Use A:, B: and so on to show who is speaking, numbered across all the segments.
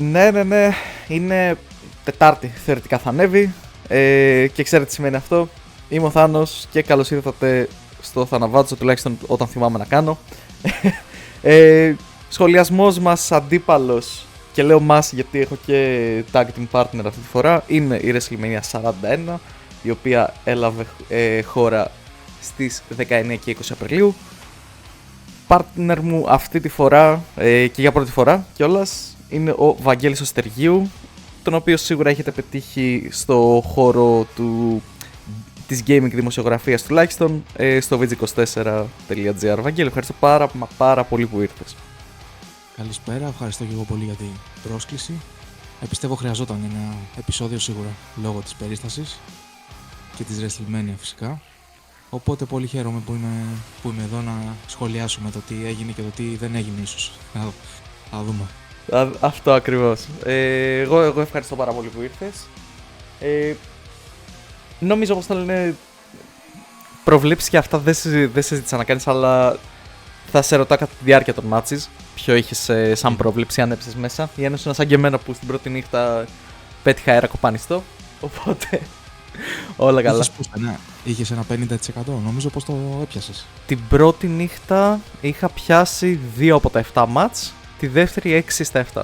A: Ναι. Είναι Τετάρτη θεωρητικά θα ανέβει. Και ξέρετε τι σημαίνει αυτό. Είμαι ο Θάνος και καλώς ήρθατε στο Θαναβάτσο, τουλάχιστον όταν θυμάμαι να κάνω. Σχολιασμός μας αντίπαλος, και λέω μας γιατί έχω και tag team partner αυτή τη φορά, είναι η WrestleMania 41, η οποία έλαβε χώρα στις 19 και 20 Απριλίου. Partner μου αυτή τη φορά και για πρώτη φορά κιόλας είναι ο Βαγγέλης Οστεργίου, τον οποίο σίγουρα έχετε πετύχει στο χώρο της gaming δημοσιογραφίας τουλάχιστον στο vg24.gr. Βαγγέλη, ευχαριστώ πάρα πολύ που ήρθες.
B: Καλησπέρα, ευχαριστώ και εγώ πολύ για την πρόσκληση. Πιστεύω χρειαζόταν ένα επεισόδιο σίγουρα λόγω της περίστασης και της WrestleMania φυσικά. Οπότε πολύ χαίρομαι που είμαι εδώ να σχολιάσουμε το τι έγινε και το τι δεν έγινε ίσως. Θα δούμε.
A: Αυτό ακριβώς. Εγώ ευχαριστώ πάρα πολύ που ήρθες. Νομίζω πως θα λένε προβλέψεις και αυτά δεν συζήτησα να κάνεις, αλλά θα σε ρωτάω κατά τη διάρκεια των μάτσις ποιο είχες σαν πρόβλεψη, αν έπεσες μέσα, ή αν ήσουν σαν και εμένα που στην πρώτη νύχτα πέτυχα αέρα κοπανιστό, οπότε όλα καλά.
B: Είχες ένα 50%, νομίζω πως το έπιασες.
A: Την πρώτη νύχτα είχα πιάσει 2 από τα 7 μάτς, τη δεύτερη 6 στα 7.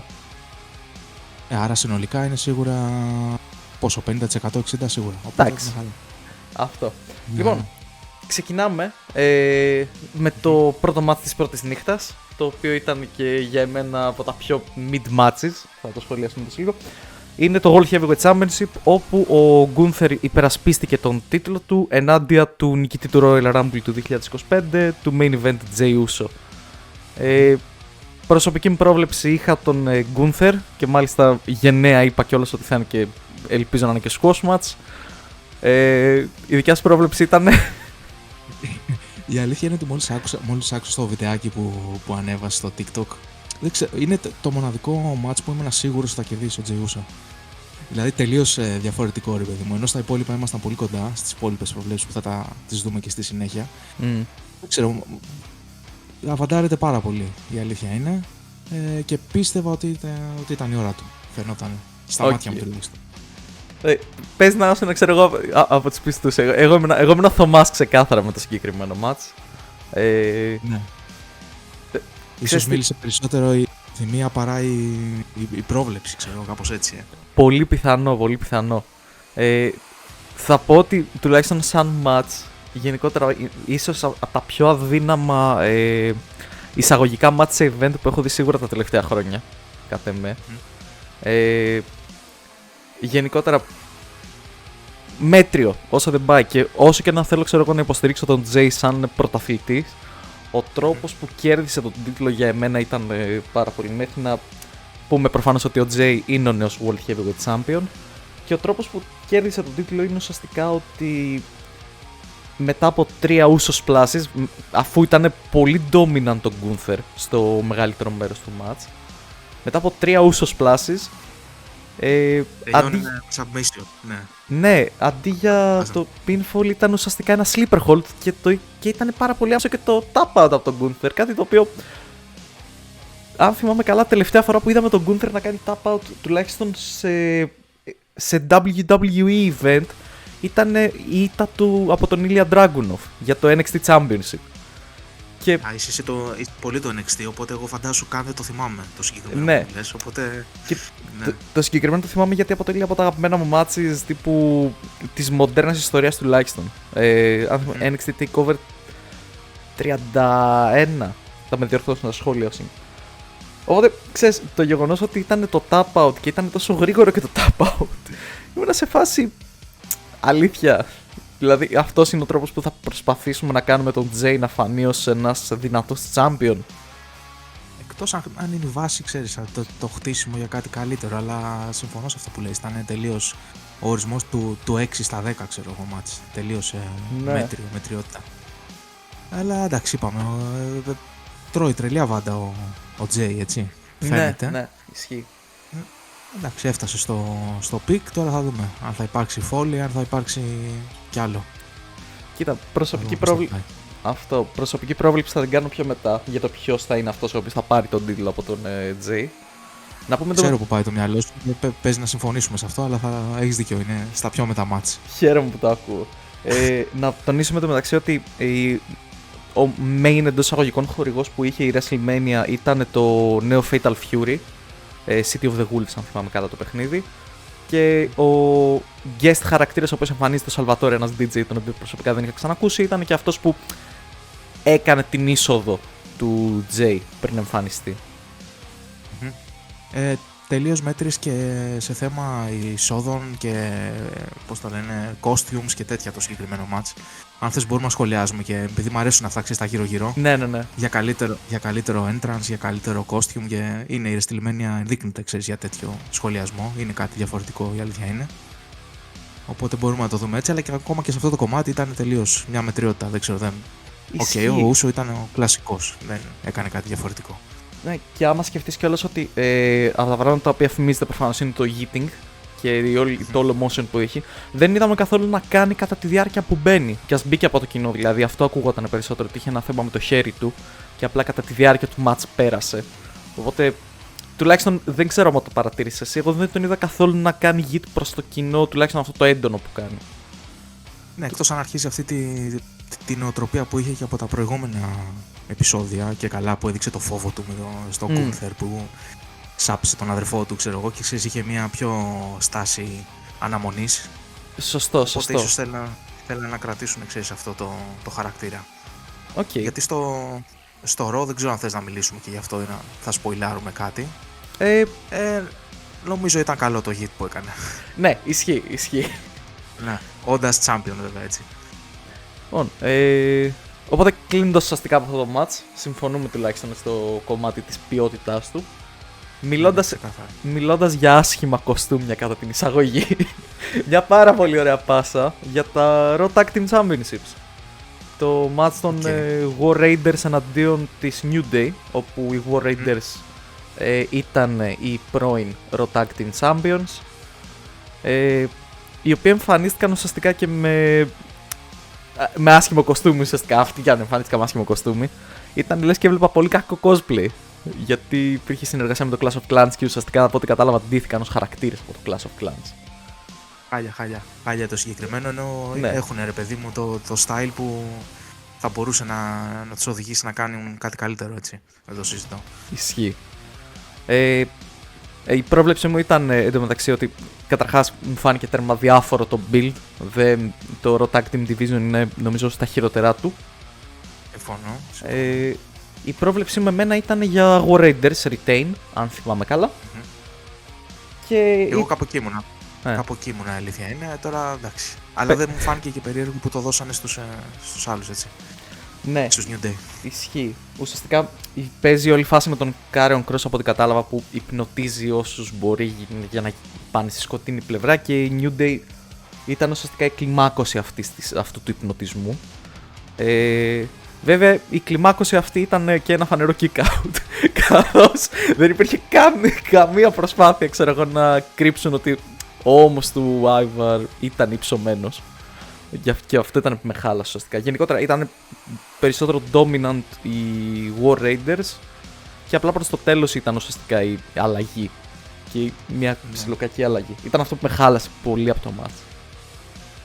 B: Άρα συνολικά είναι σίγουρα πόσο, 50%, 60% σίγουρα.
A: Εντάξει, αυτό. Ναι. Λοιπόν, ξεκινάμε με το πρώτο μάτς της πρώτης νύχτας, το οποίο ήταν και για εμένα από τα πιο mid matches, θα το σχολιάσουμε το λίγο. Είναι το World Heavyweight Championship, όπου ο Gunther υπερασπίστηκε τον τίτλο του ενάντια του νικητή του Royal Rumble του 2025, του main event Jey Uso. Προσωπική μου πρόβλεψη είχα τον Gunther και μάλιστα γενναία είπα κιόλας ότι θα είναι και ελπίζω να είναι και squash match. Η δικιά σου πρόβλεψη ήταν?
B: Η αλήθεια είναι ότι μόλις άκουσα το βιντεάκι που ανέβασε στο TikTok, είναι το μοναδικό match που ήμουν σίγουρος ότι θα κερδίσει ο Jey Uso. Δηλαδή τελείως διαφορετικό, ρε παιδί μου. Ενώ στα υπόλοιπα ήμασταν πολύ κοντά, στις υπόλοιπες προβλέψεις που θα τις δούμε και στη συνέχεια. Δεν ξέρω, αβαντάρεται πάρα πολύ, η αλήθεια είναι. Και πίστευα ότι ήταν η ώρα του. Φαινόταν στα μάτια μου τουλάχιστον.
A: Πες να όσο να ξέρω εγώ από τις πιστούς. Εγώ ήμουν ο Θωμάς ξεκάθαρα με το συγκεκριμένο match.
B: Ναι. Ίσως μίλησε περισσότερο η θυμία παρά η πρόβλεψη, ξέρω, κάπως έτσι.
A: Πολύ πιθανό. Θα πω ότι τουλάχιστον σαν match, γενικότερα ίσως από τα πιο αδύναμα εισαγωγικά match σε event που έχω δει σίγουρα τα τελευταία χρόνια, κατά με. Γενικότερα μέτριο όσο δεν πάει, και όσο και να θέλω ξέρω εγώ να υποστηρίξω τον Jay σαν πρωταθλητής, ο τρόπος που κέρδισε τον τίτλο για εμένα ήταν πάρα πολύ, μέχρι να πούμε προφανώς ότι ο Jay είναι ο νέος World Heavyweight Champion, και ο τρόπος που κέρδισε τον τίτλο είναι ουσιαστικά ότι μετά από 3 Usos splashes, αφού ήταν πολύ dominant τον Gunther στο μεγαλύτερο μέρος του match, μετά από 3 Usos splashes,
B: submission, ναι.
A: Ναι, αντί για το pinfall ήταν ουσιαστικά ένα sleeper hold και ήταν πάρα πολύ άμεσο και το tap out από τον Gunther. Κάτι το οποίο, αν θυμάμαι καλά, τελευταία φορά που είδαμε τον Gunther να κάνει tap out τουλάχιστον σε WWE event ήταν η ήττα του από τον Ilya Dragunov για το NXT Championship. Και...
B: είσαι πολύ το NXT, οπότε εγώ φαντάσου καν δεν το θυμάμαι το συγκεκριμένο που λες, οπότε...
A: Και ναι. Το συγκεκριμένο το θυμάμαι γιατί αποτελεί από τα αγαπημένα μου matches τύπου της μοντέρνας ιστορίας τουλάχιστον. NXT TakeOver 31, θα με διορθώσουν τα σχόλια όσοι. Οπότε, ξέρεις, το γεγονός ότι ήταν το tap out και ήταν τόσο γρήγορο και το tap out, ήμουν σε φάση αλήθεια. Δηλαδή αυτός είναι ο τρόπος που θα προσπαθήσουμε να κάνουμε τον Jay να φανεί ως ένας δυνατός champion.
B: Εκτός αν είναι η βάση, ξέρεις, το χτίσιμο για κάτι καλύτερο, αλλά συμφωνώ σε αυτό που λες, ήταν τελείως ο ορισμός του 6 στα 10, ξέρω εγώ, μάτς. Τελείως μετριότητα. Αλλά εντάξει, είπαμε, τρώει τρελή αβάντα ο Jay, έτσι, φαίνεται.
A: Ναι, ισχύει.
B: Εντάξει, έφτασε στο πικ, τώρα θα δούμε αν θα υπάρξει φόλη, αν θα υπάρξει κι άλλο.
A: Κοίτα, προσωπική πρόβλεψη θα την κάνω πιο μετά για το ποιος θα είναι αυτός ο οποίος θα πάρει τον τίτλο από τον Jay. Να πούμε
B: Ξέρω που πάει το μυαλό σου. Παίζει να συμφωνήσουμε σε αυτό, αλλά θα έχεις δίκιο. Είναι στα πιο μετά μάτς.
A: Χαίρομαι που το ακούω. Να τονίσουμε το μεταξύ ότι ο main εντός εισαγωγικών χορηγός που είχε η WrestleMania ήταν το νέο Fatal Fury, City of the Wolves, αν θυμάμαι καλά το παιχνίδι. Και ο guest χαρακτήρας ο οποίος εμφανίζεται στο Salvatore, ένας DJ τον οποίο προσωπικά δεν είχα ξανακούσει, ήταν και αυτός που έκανε την είσοδο του Jay πριν εμφανιστεί.
B: Τελείως μέτρης και σε θέμα εισόδων και πώς το λένε, costumes και τέτοια το συγκεκριμένο match. Αν θες μπορούμε να σχολιάζουμε και επειδή μου αρέσουν αυτά τα γύρω-γύρω.
A: Ναι.
B: Για καλύτερο entrance, για καλύτερο costume και είναι η WrestleMania ενδείκνυται, ξέρεις, για τέτοιο σχολιασμό. Είναι κάτι διαφορετικό, η αλήθεια είναι. Οπότε μπορούμε να το δούμε έτσι, αλλά και ακόμα και σε αυτό το κομμάτι ήταν τελείως μια μετριότητα. Δεν ξέρω, ο Ούσο ήταν ο κλασικός, δεν έκανε κάτι διαφορετικό.
A: Ναι, και άμα σκεφτείς κιόλας ότι από τα πράγματα τα οποία φημίζεται προφανώς είναι το yeeting και το όλο motion που έχει, δεν είδαμε καθόλου να κάνει κατά τη διάρκεια που μπαίνει. Και ας μπήκε από το κοινό, δηλαδή αυτό ακούγονταν περισσότερο, ότι είχε ένα θέμα με το χέρι του και απλά κατά τη διάρκεια του match πέρασε. Οπότε τουλάχιστον δεν ξέρω αν το παρατήρησες εσύ. Εγώ δεν τον είδα καθόλου να κάνει yeet προς το κοινό, τουλάχιστον αυτό το έντονο που κάνει.
B: Ναι, εκτός αν αρχίσει αυτή την νοοτροπία που είχε και από τα προηγούμενα επεισόδια και καλά που έδειξε το φόβο του στο Gunther που σάψε τον αδερφό του, ξέρω εγώ, και ξέρεις, είχε μια πιο στάση αναμονής.
A: Σωστό.
B: Οπότε ίσως θέλουν να κρατήσουν, ξέρεις, αυτό το χαρακτήρα.
A: Okay.
B: Γιατί στο Raw δεν ξέρω αν θες να μιλήσουμε και γι' αυτό θα σποιλάρουμε κάτι. Νομίζω ήταν καλό το hit που έκανε.
A: Ναι, ισχύει.
B: Ναι, όντας champion βέβαια, έτσι.
A: Οπότε κλείνοντας ουσιαστικά από αυτό το match, συμφωνούμε τουλάχιστον στο κομμάτι της ποιότητάς του. Μιλώντας για άσχημα κοστούμια κατά την εισαγωγή, μια πάρα πολύ ωραία πάσα για τα Raw Tag Team Championships. Το match των War Raiders εναντίον της New Day, όπου οι War Raiders ήταν οι πρώην Raw Tag Team Champions, οι οποίοι εμφανίστηκαν ουσιαστικά και με άσχημο κοστούμι, ουσιαστικά αυτοί για να εμφανίστηκαν με άσχημο κοστούμι. Ήταν λες και έβλεπα πολύ κακό cosplay. Γιατί υπήρχε συνεργασία με το Clash of Clans και ουσιαστικά από ό,τι κατάλαβα ντύθηκαν ως χαρακτήρες από το Clash of Clans.
B: Χάλια το συγκεκριμένο, ενώ έχουν ρε παιδί μου το style που θα μπορούσε να τους οδηγήσει να κάνουν κάτι καλύτερο, έτσι. Δεν το συζητώ.
A: Ισχύει. Η πρόβλεψη μου ήταν εντωμεταξύ ότι καταρχάς μου φάνηκε τέρμα διάφορο το build. Το Raw Tag Team Division είναι νομίζω στα χειρότερά του.
B: Συμφωνώ.
A: Η πρόβλεψή με εμένα ήταν για War Raiders Retain, αν θυμάμαι καλά. Και
B: εγώ κάπου εκεί ήμουνα. Κάπου εκεί ήμουνα, αλήθεια είναι. Τώρα εντάξει. Αλλά δεν μου φάνηκε και περίεργο που το δώσανε στους άλλους, έτσι.
A: Ναι.
B: Στους New Day.
A: Ισχύει. Ουσιαστικά παίζει όλη η φάση με τον Karrion Kross από ό,τι κατάλαβα που υπνοτίζει όσους μπορεί για να πάνε στη σκοτεινή πλευρά και η New Day ήταν ουσιαστικά η κλιμάκωση αυτού του υπνοτισμού. Βέβαια η κλιμάκωση αυτή ήταν και ένα φανερό kick out, καθώς δεν υπήρχε καμία προσπάθεια, ξέρω εγώ, να κρύψουν ότι ο ώμος του Ivar ήταν υψωμένος. Και αυτό ήταν με χάλασε ουσιαστικά. Γενικότερα ήταν περισσότερο dominant οι War Raiders και απλά προς το τέλος ήταν ουσιαστικά η αλλαγή και μια ψιλοκακή αλλαγή. Ήταν αυτό που με χάλασε πολύ από το match.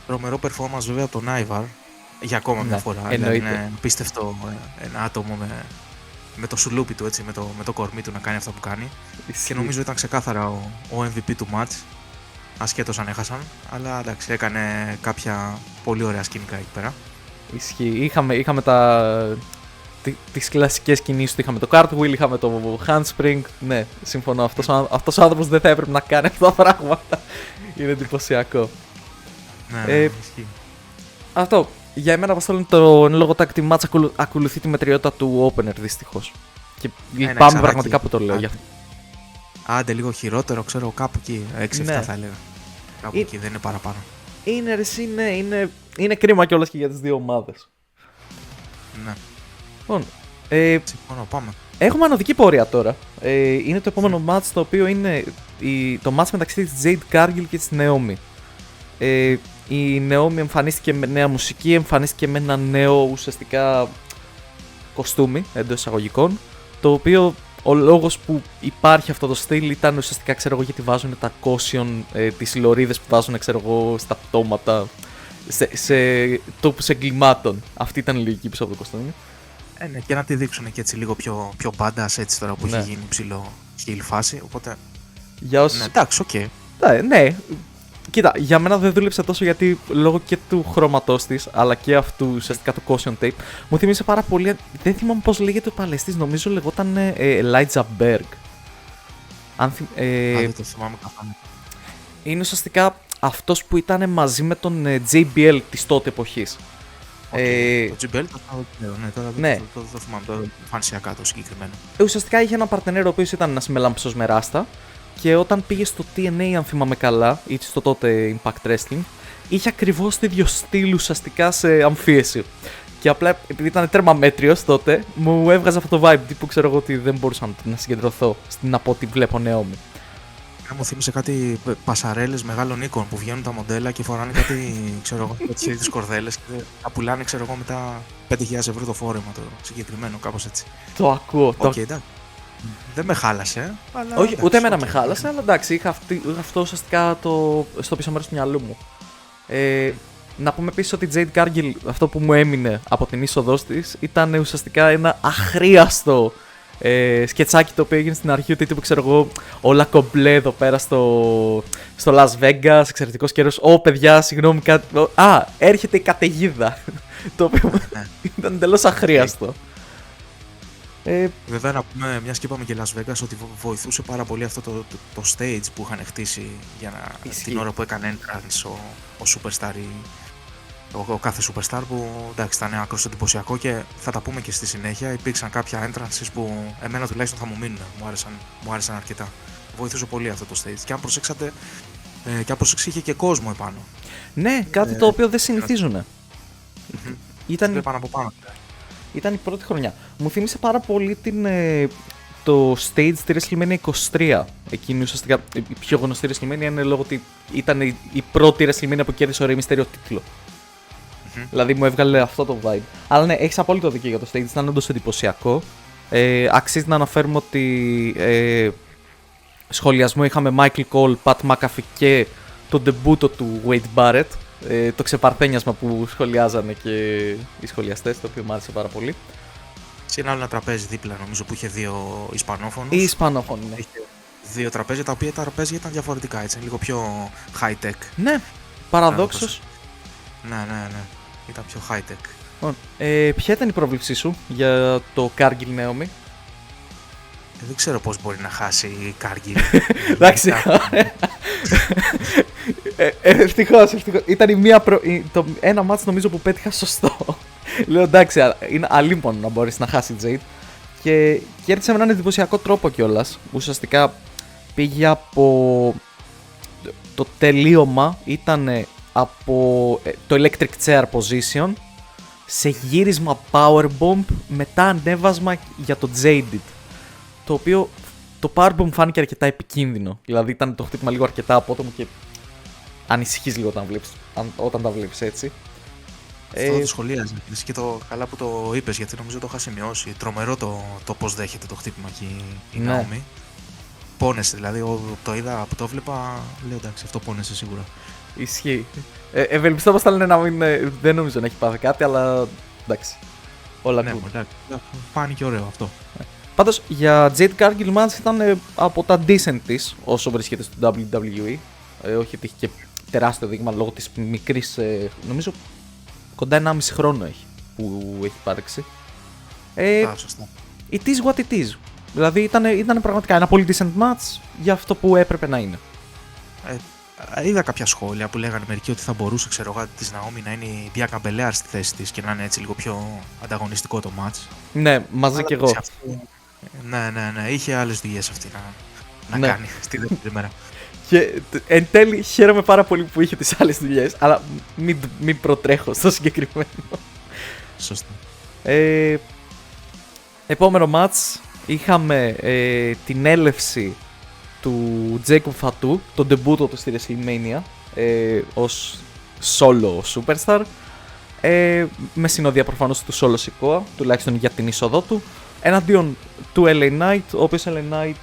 B: Τρομερό performance βέβαια από τον Ivar για ακόμα μια φορά. Δηλαδή είναι απίστευτο ένα άτομο με το σουλούπι του, έτσι, με το κορμί του να κάνει αυτά που κάνει. Και νομίζω ήταν ξεκάθαρα ο MVP του match. Ασχέτως αν έχασαν, αλλά εντάξει, έκανε κάποια πολύ ωραία σκηνικά εκεί πέρα.
A: Ισχύει. Είχαμε τις κλασικές κινήσεις του, είχαμε το cartwheel, είχαμε το handspring. Ναι, συμφωνώ. Αυτός ο άνθρωπος δεν θα έπρεπε να κάνει αυτά τα πράγματα. Είναι εντυπωσιακό.
B: Ναι, ισχύει.
A: Αυτό. Για εμένα, Αποστόλη, το εν λόγω tag team match ακολουθεί τη μετριότητα του opener, δυστυχώς. Και λυπάμαι πραγματικά που το λέω γι' αυτό.
B: Άντε λίγο χειρότερο, ξέρω, κάπου εκεί, 6-7 θα έλεγα. Κάπου εκεί, δεν είναι παραπάνω.
A: Είναι κρίμα κιόλας και για τις δύο ομάδες.
B: Ναι.
A: Λοιπόν,
B: συμφωνώ, πάμε.
A: Έχουμε ανωδική πορεία τώρα. Είναι το επόμενο match, το οποίο είναι το match μεταξύ της Jade Cargill και της Naomi. Η Naomi εμφανίστηκε με νέα μουσική, εμφανίστηκε με ένα νέο ουσιαστικά κοστούμι εντός εισαγωγικών, το οποίο ο λόγος που υπάρχει αυτό το στυλ ήταν ουσιαστικά, ξέρω εγώ, γιατί βάζουν τα caution, τις λωρίδες που βάζουν, ξέρω εγώ, στα πτώματα, σε τόπους εγκλημάτων. Αυτή ήταν η λογική πίσω από το κοστούμι.
B: Ναι, και να τη δείξουν και έτσι λίγο πιο badass έτσι τώρα που
A: Ναι.
B: έχει γίνει ψηλό χείλ φάση, οπότε...
A: Για όσους...
B: Ναι, εντάξει, οκ.
A: Ναι. Κοίτα, για μένα δεν δούλεψε τόσο γιατί λόγω και του χρώματός της, αλλά και αυτού ουσιαστικά του caution tape, μου θυμίσε πάρα πολύ. Δεν θυμάμαι πώς λέγεται ο παλαιστής, νομίζω λεγόταν Elijah Berg.
B: Δεν το θυμάμαι καθόλου.
A: Είναι ουσιαστικά αυτός που ήταν μαζί με τον JBL της τότε εποχής.
B: Το GBL το
A: Ναι.
B: το θυμάμαι, το φανσιακά το συγκεκριμένο.
A: Ουσιαστικά είχε ένα παρτενέρο ο οποίος ήταν ένας μελάμψος με ράστα και όταν πήγε στο TNA, αν θυμάμαι καλά, ή στο τότε Impact Wrestling, είχε ακριβώς το ίδιο στυλ ουσιαστικά σε αμφίεση. Και απλά επειδή ήταν τέρμα μέτριος τότε, μου έβγαζε αυτό το vibe τύπου, ξέρω εγώ, ότι δεν μπορούσα να συγκεντρωθώ στην από ό,τι βλέπω νέο μου.
B: Μου θύμισε κάτι πασαρέλες μεγάλων οίκων που βγαίνουν τα μοντέλα και φοράνε κάτι, ξέρω εγώ, τέτοιες είδους κορδέλες και τα πουλάνε, ξέρω εγώ, μετά 5.000 ευρώ το φόρεμα το συγκεκριμένο, κάπως έτσι.
A: Το ακούω.
B: Οκ, εντάξει. Δεν με χάλασε, αλλά.
A: Όχι,
B: εντάξει,
A: ούτε εμένα
B: οκ.
A: με χάλασε, αλλά εντάξει, είχα αυτό ουσιαστικά στο πίσω μέρος του μυαλού μου. Να πούμε επίσης ότι η Jade Cargill, αυτό που μου έμεινε από την είσοδός της, ήταν ουσιαστικά ένα αχρίαστο σκετσάκι το οποίο έγινε στην αρχή, ότι τύπου, ξέρω εγώ, όλα κομπλέ εδώ πέρα στο Las Vegas, εξαιρετικός καιρός. Παιδιά, συγγνώμη, έρχεται η καταιγίδα. Το οποίο ήταν εντελώς αχρίαστο.
B: Βέβαια, να πούμε, μιας και είπαμε και Las Vegas, ότι βοηθούσε πάρα πολύ αυτό το stage που είχαν χτίσει για την ώρα που έκανε entrance ο Superstar, ο κάθε Superstar, που εντάξει ήταν άκρως εντυπωσιακό και θα τα πούμε και στη συνέχεια. Υπήρξαν κάποια entrances που εμένα τουλάχιστον θα μου μείνουν, μου άρεσαν αρκετά. Βοηθούσε πολύ αυτό το stage και αν προσέξατε, και αν προσέξει είχε και κόσμο επάνω.
A: Ναι, κάτι το οποίο δεν συνηθίζουν.
B: Ήταν πάνω από πάνω.
A: Ήταν η πρώτη χρονιά. Μου θύμισε πάρα πολύ το stage στη WrestleMania 23. Εκείνη ουσιαστικά η πιο γνωστή WrestleMania είναι λόγω ότι ήταν η πρώτη WrestleMania που κέρδισε ο Rey Mysterio τίτλο. Δηλαδή μου έβγαλε αυτό το vibe. Αλλά ναι, έχεις απόλυτο δίκιο για το stage, ήταν όντως εντυπωσιακό. Αξίζει να αναφέρουμε ότι σχολιασμό είχαμε Michael Cole, Pat McAfee και το ντεμπούτο του Wade Barrett. Το ξεπαρθένιασμα που σχολιάζανε και οι σχολιαστές, το οποίο μου άρεσε πάρα πολύ.
B: Σε ένα τραπέζι δίπλα, νομίζω, που είχε δύο Ισπανόφωνους.
A: Ή Ισπανόφωνοι, ναι.
B: Είχε δύο τραπέζια, τα οποία τα τραπέζια ήταν διαφορετικά, έτσι, λίγο πιο high-tech.
A: Ναι, παραδόξως.
B: Ναι. Ήταν πιο high-tech.
A: Ποια ήταν η πρόβλεψή σου για το Cargill Naomi?
B: Δεν ξέρω πώς μπορεί να χάσει η Cargill.
A: Εντάξει. Ευτυχώς. Ήταν ένα μάτς νομίζω που πέτυχα σωστό. Λέω εντάξει, είναι αλίμονο να μπορείς να χάσει η Jade. Και κέρδισε με έναν εντυπωσιακό τρόπο κιόλας. Ουσιαστικά πήγε από. Το τελείωμα ήταν από το electric chair position σε γύρισμα powerbomb, μετά ανέβασμα για το Jaded. Το οποίο το powerbomb φάνηκε αρκετά επικίνδυνο. Δηλαδή ήταν το χτύπημα λίγο αρκετά απότομο και ανησυχείς λίγο όταν τα βλέπεις έτσι.
B: Αυτό το σχολίαζε και το καλά που το είπες, γιατί νομίζω το είχα σημειώσει. Τρομερό το πώς δέχεται το χτύπημα εκεί η Naomi. Πόνεσε, δηλαδή το είδα που το βλέπα, λέω εντάξει, αυτό πόνεσε σίγουρα.
A: Ισχύει. Ευελπιστώ πως θα λένε να μην. Δεν νομίζω να έχει πάθει κάτι, αλλά εντάξει. Όλα
B: ναι,
A: good.
B: Φάνηκε ωραίο αυτό.
A: Πάντως για Jade Cargill match ήταν από τα decent της όσο βρίσκεται στο WWE. Όχι ότι έχει και τεράστιο δείγμα λόγω της μικρής. Νομίζω κοντά 1,5 χρόνο έχει που έχει υπάρξει.
B: Σωστά.
A: It is what it is. Δηλαδή ήταν πραγματικά ένα πολύ decent match για αυτό που έπρεπε να είναι.
B: Είδα κάποια σχόλια που λέγανε μερικοί ότι θα μπορούσε, ξέρω εγώ, της Naomi να είναι η Bianca Belair στη θέση της και να είναι έτσι λίγο πιο ανταγωνιστικό το match.
A: Ναι, μαζί κι εγώ.
B: Ναι, είχε άλλες δουλειές αυτή να κάνει στη δεύτερη μέρα.
A: Και εν τέλει χαίρομαι πάρα πολύ που είχε τις άλλες δουλειές, αλλά μην προτρέχω στο συγκεκριμένο.
B: Σωστά.
A: Επόμενο match είχαμε την έλευση του Jacob Fatu, τον ντεμπούτο του στη WrestleMania ως solo superstar, με συνοδεία προφανώς του Solo Sikoa, τουλάχιστον για την είσοδό του, εναντίον του LA Knight, ο οποίος LA Knight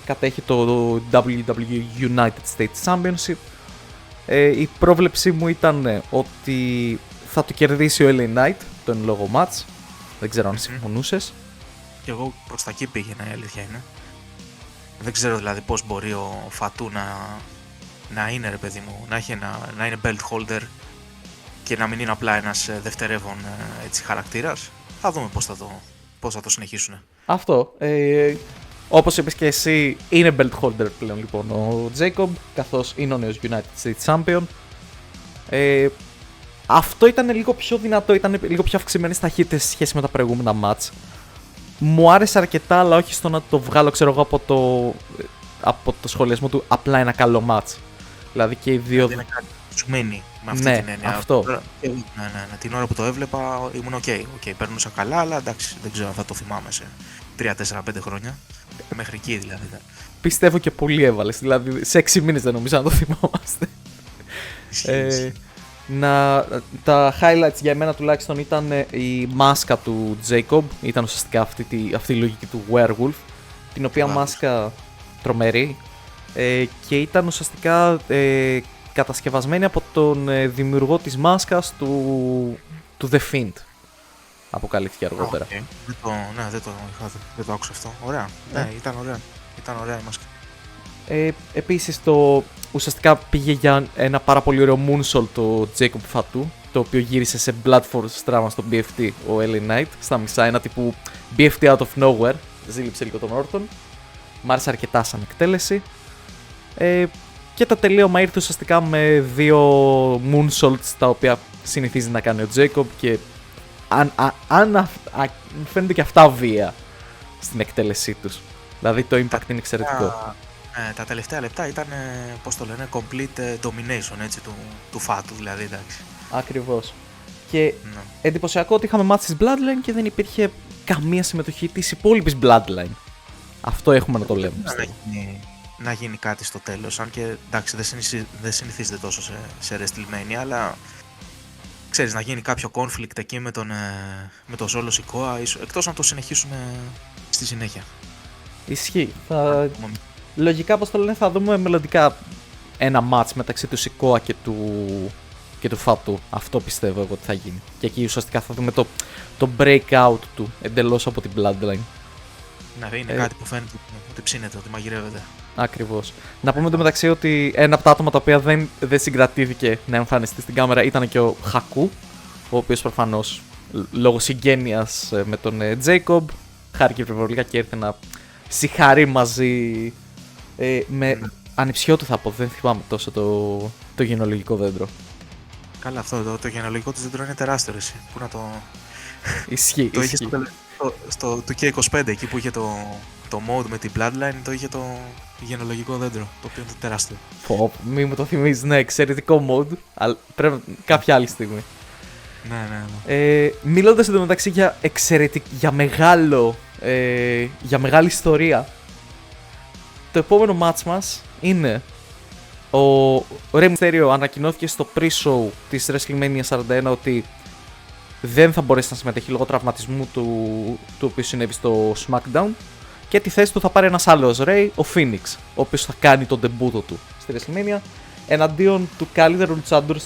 A: κατέχει το WWE United States Championship. Η πρόβλεψή μου ήταν ότι θα το κερδίσει ο LA Knight το εν λόγω match. Δεν ξέρω αν συμφωνούσες.
B: Και εγώ προς τα εκεί πήγαινα, η αλήθεια είναι. Δεν ξέρω δηλαδή πώς μπορεί ο Φατού να είναι, ρε παιδί μου, να είναι belt holder και να μην είναι απλά ένας δευτερεύον έτσι, χαρακτήρας. Θα δούμε πώς θα το συνεχίσουν.
A: Αυτό. Όπως είπες και εσύ, είναι belt holder πλέον λοιπόν ο Jacob, καθώς είναι ο νέος United States Champion. Αυτό ήταν λίγο πιο δυνατό, ήταν λίγο πιο αυξημένες ταχύτητες σε σχέση με τα προηγούμενα match. Μου άρεσε αρκετά, αλλά όχι στο να το βγάλω, ξέρω εγώ, από το σχολιασμό του απλά ένα καλό match. Δηλαδή και οι δύο.
B: Είναι κάτι σουμένει με αυτή
A: ναι,
B: την έννοια.
A: Αυτό.
B: Ναι, την ώρα που το έβλεπα ήμουν οκ, περνούσα καλά, αλλά εντάξει, δεν ξέρω αν θα το θυμάμαι σε 3, 4, 5 χρόνια. Μέχρι εκεί δηλαδή.
A: Πιστεύω και πολύ έβαλες, δηλαδή σε 6 μήνες δεν νομίζω να το θυμάμαστε. Τα highlights για εμένα τουλάχιστον ήταν η μάσκα του Jacob, ήταν ουσιαστικά αυτή η λογική του werewolf, την οποία μάσκα τρομερή, και ήταν ουσιαστικά κατασκευασμένη από τον δημιουργό της μάσκας του The Fiend. Αποκαλύφθηκε αργότερα.
B: Okay. Δεν το άκουσα αυτό. Ωραία. Ναι, ήταν ωραία. Ήταν ωραία η μάσκα.
A: Επίσης ουσιαστικά πήγε για ένα πάρα πολύ ωραίο moonsault το Jacob Fatu, το οποίο γύρισε σε Bloodforce Strama στο BFT ο LA Knight στα μισά, ένα τύπου BFT out of nowhere, ζήλιψε λίγο τον Orton. Μ' άρεσε αρκετά σαν εκτέλεση. Και το τελείωμα ήρθε ουσιαστικά με 2 moonsaults τα οποία συνηθίζει να κάνει ο Jacob, και αν φαίνεται και αυτά βία στην εκτέλεσή τους. Δηλαδή το impact είναι εξαιρετικό.
B: Τα τελευταία λεπτά ήταν, πώς το λένε, complete domination έτσι, του Φάτου, δηλαδή, εντάξει.
A: Ακριβώς. Και εντυπωσιακό ότι είχαμε μάθει της Bloodline και δεν υπήρχε καμία συμμετοχή της υπόλοιπης Bloodline. Αυτό έχουμε να το λέμε.
B: Να γίνει κάτι στο τέλος, αν και εντάξει δεν συνηθίζεται τόσο σε WrestleMania, αλλά ξέρεις, να γίνει κάποιο conflict εκεί με τον Solo Sikoa, εκτός να το συνεχίσουν στη συνέχεια.
A: Ισχύει. Λογικά, πώς το λένε, θα δούμε μελλοντικά ένα match μεταξύ του Sikoa και του Fatu. Αυτό πιστεύω εγώ ότι θα γίνει. Και εκεί ουσιαστικά θα δούμε το breakout του εντελώς από την Bloodline.
B: Ναι, είναι κάτι που φαίνεται ότι ψήνεται, ότι μαγειρεύεται.
A: Ακριβώς. Να πούμε εντωμεταξύ ότι ένα από τα άτομα τα οποία δεν συγκρατήθηκε να εμφανιστεί στην κάμερα ήταν και ο Haku, ο οποίος προφανώς λόγω συγγένειας με τον Jacob χάρηκε υπερβολικά και ήρθε να συγχαρεί μαζί με ανιψιό του, θα πω. Δεν θυμάμαι τόσο το γενεολογικό δέντρο.
B: Καλά, αυτό το γενεολογικό του δέντρο είναι τεράστιο, εσύ. Πού να το.
A: Ισχύει.
B: Το είχε στο 2K25 εκεί που είχε το mode με την Bloodline, το είχε το γενεολογικό δέντρο, το οποίο είναι τεράστιο.
A: Μη μου το θυμίζεις, ναι, εξαιρετικό mode, αλλά πρέπει κάποια άλλη στιγμή.
B: Ναι.
A: Μιλώντας εντωμεταξύ για μεγάλη ιστορία, το επόμενο match μας είναι ο Rey Mysterio. Ανακοινώθηκε στο pre-show της WrestleMania 41 ότι δεν θα μπορέσει να συμμετέχει λόγω τραυματισμού του οποίου συνέβη στο SmackDown, και τη θέση του θα πάρει ένας άλλος Rey, ο Phoenix, ο οποίος θα κάνει τον ντεμπούτο του στη WrestleMania εναντίον του καλύτερου λουτσαντόρ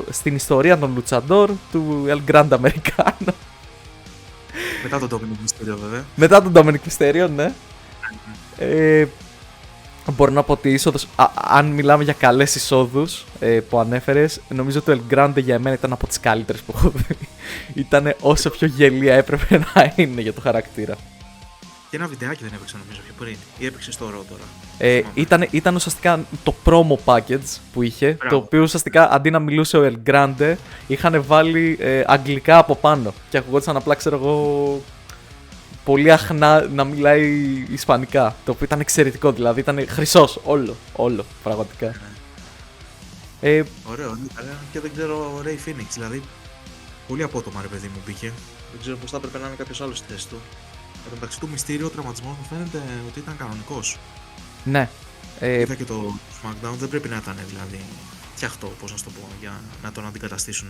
A: στην ιστορία των λουτσαντόρ, του El Grande Americano.
B: Μετά τον Dominic Mysterio, βέβαια.
A: Μετά τον Dominic Mysterio, ναι. Μπορώ να πω ότι η είσοδος, αν μιλάμε για καλές εισόδους που ανέφερες, νομίζω ότι το El Grande για εμένα ήταν από τις καλύτερες που έχω δει. Ήταν όσο πιο γελία έπρεπε να είναι για το χαρακτήρα.
B: Και ένα βιντεάκι δεν έπαιξε νομίζω πιο πριν, ή έπαιξε στο Raw τώρα.
A: Ήταν ουσιαστικά το promo package που είχε, το οποίο ουσιαστικά αντί να μιλούσε ο El Grande, είχαν βάλει αγγλικά από πάνω και ακουγόντουσαν απλά, ξέρω εγώ, πολύ αχνά να μιλάει ισπανικά, το οποίο ήταν εξαιρετικό, δηλαδή ήταν χρυσός όλο πραγματικά.
B: Ωραίο, και δεν ξέρω, Ray Phoenix, δηλαδή πολύ απότομα, ρε παιδί μου, μπήκε. Δεν ξέρω πώς θα έπρεπε να είναι κάποιος άλλος στη θέση του. Εν τω μεταξύ του Mysterio, ο τραυματισμός μου φαίνεται ότι ήταν κανονικός.
A: Ναι.
B: Είδα και το SmackDown, δεν πρέπει να ήταν δηλαδή φτιαχτό, πώς να σου το πω, για να τον αντικαταστήσουν.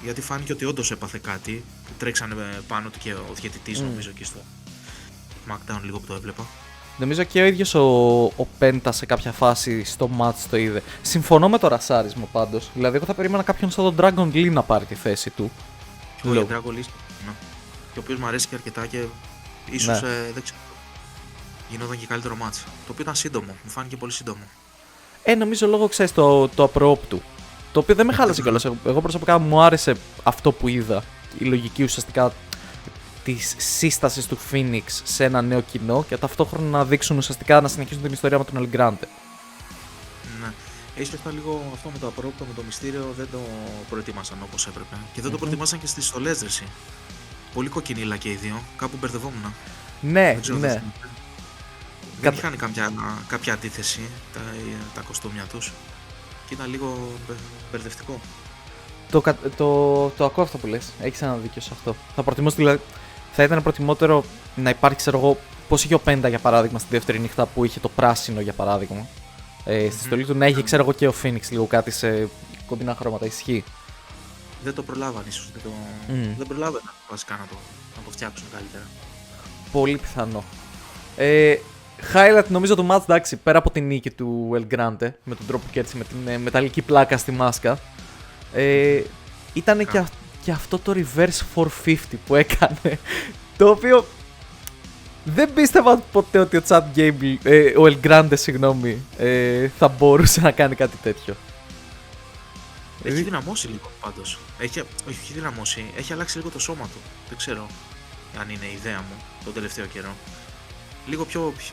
B: Γιατί φάνηκε ότι όντως έπαθε κάτι, τρέξανε πάνω του και ο διαιτητής νομίζω εκεί SmackDown λίγο που το έβλεπα.
A: Νομίζω και ο ίδιος ο Πέντα σε κάποια φάση στο match το είδε. Συμφωνώ με το ρασάρισμα πάντως. Δηλαδή, εγώ θα περίμενα κάποιον σαν τον Dragon Lee να πάρει τη θέση του.
B: Και ο Dragon Lee, ναι. Και ο οποίος μου αρέσει και αρκετά και ίσως δεν ξέρω. Γινόταν και καλύτερο match. Το οποίο ήταν σύντομο, μου φάνηκε πολύ σύντομο.
A: Νομίζω λόγω ξέρεις το απρόπτου. Το οποίο δεν με χάλασε κιόλας. Εγώ προσωπικά μου άρεσε αυτό που είδα. Η λογική ουσιαστικά της σύστασης του Phoenix σε ένα νέο κοινό και ταυτόχρονα να δείξουν ουσιαστικά να συνεχίσουν την ιστορία με τον El Grande.
B: Ναι. Ίσως λίγο αυτό με το απρόπτο, με το μυστήριο δεν το προετοίμασαν όπως έπρεπε. Και δεν το προετοίμασαν και στις στολές ρεσί. Πολύ κοκκινίλα και οι δύο. Κάπου μπερδευόμουν.
A: Ναι, ναι.
B: Δεν είχαν κάποια αντίθεση τα κοστούμια τους και ήταν λίγο μπερδευτικό.
A: Το ακούω αυτό που λες. Έχεις ένα δίκιο σε αυτό. Θα ήταν προτιμότερο να υπάρχει, ξέρω εγώ, πώς είχε ο Πέντα για παράδειγμα στη δεύτερη νύχτα που είχε το πράσινο για παράδειγμα. Στη στολή του να είχε, ξέρω εγώ, και ο Phoenix λίγο κάτι σε κοντινά χρώματα. Ισχύει.
B: Δεν το προλάβαν ίσως. Δεν προλάβαιναν βασικά να το φτιάξουν καλύτερα.
A: Πολύ πιθανό. Highlight νομίζω το match, εντάξει, πέρα από την νίκη του El Grande με τον τρόπο και έτσι με την μεταλλική πλάκα στη μάσκα, ήταν και αυτό το reverse 450 που έκανε, το οποίο δεν πίστευα ποτέ ότι ο Chad Gable, ο El Grande, συγγνώμη, θα μπορούσε να κάνει κάτι τέτοιο.
B: Έχει δυναμώσει λίγο πάντως. Όχι δυναμώσει, έχει αλλάξει λίγο το σώμα του. Δεν ξέρω αν είναι η ιδέα μου τον τελευταίο καιρό. Λίγο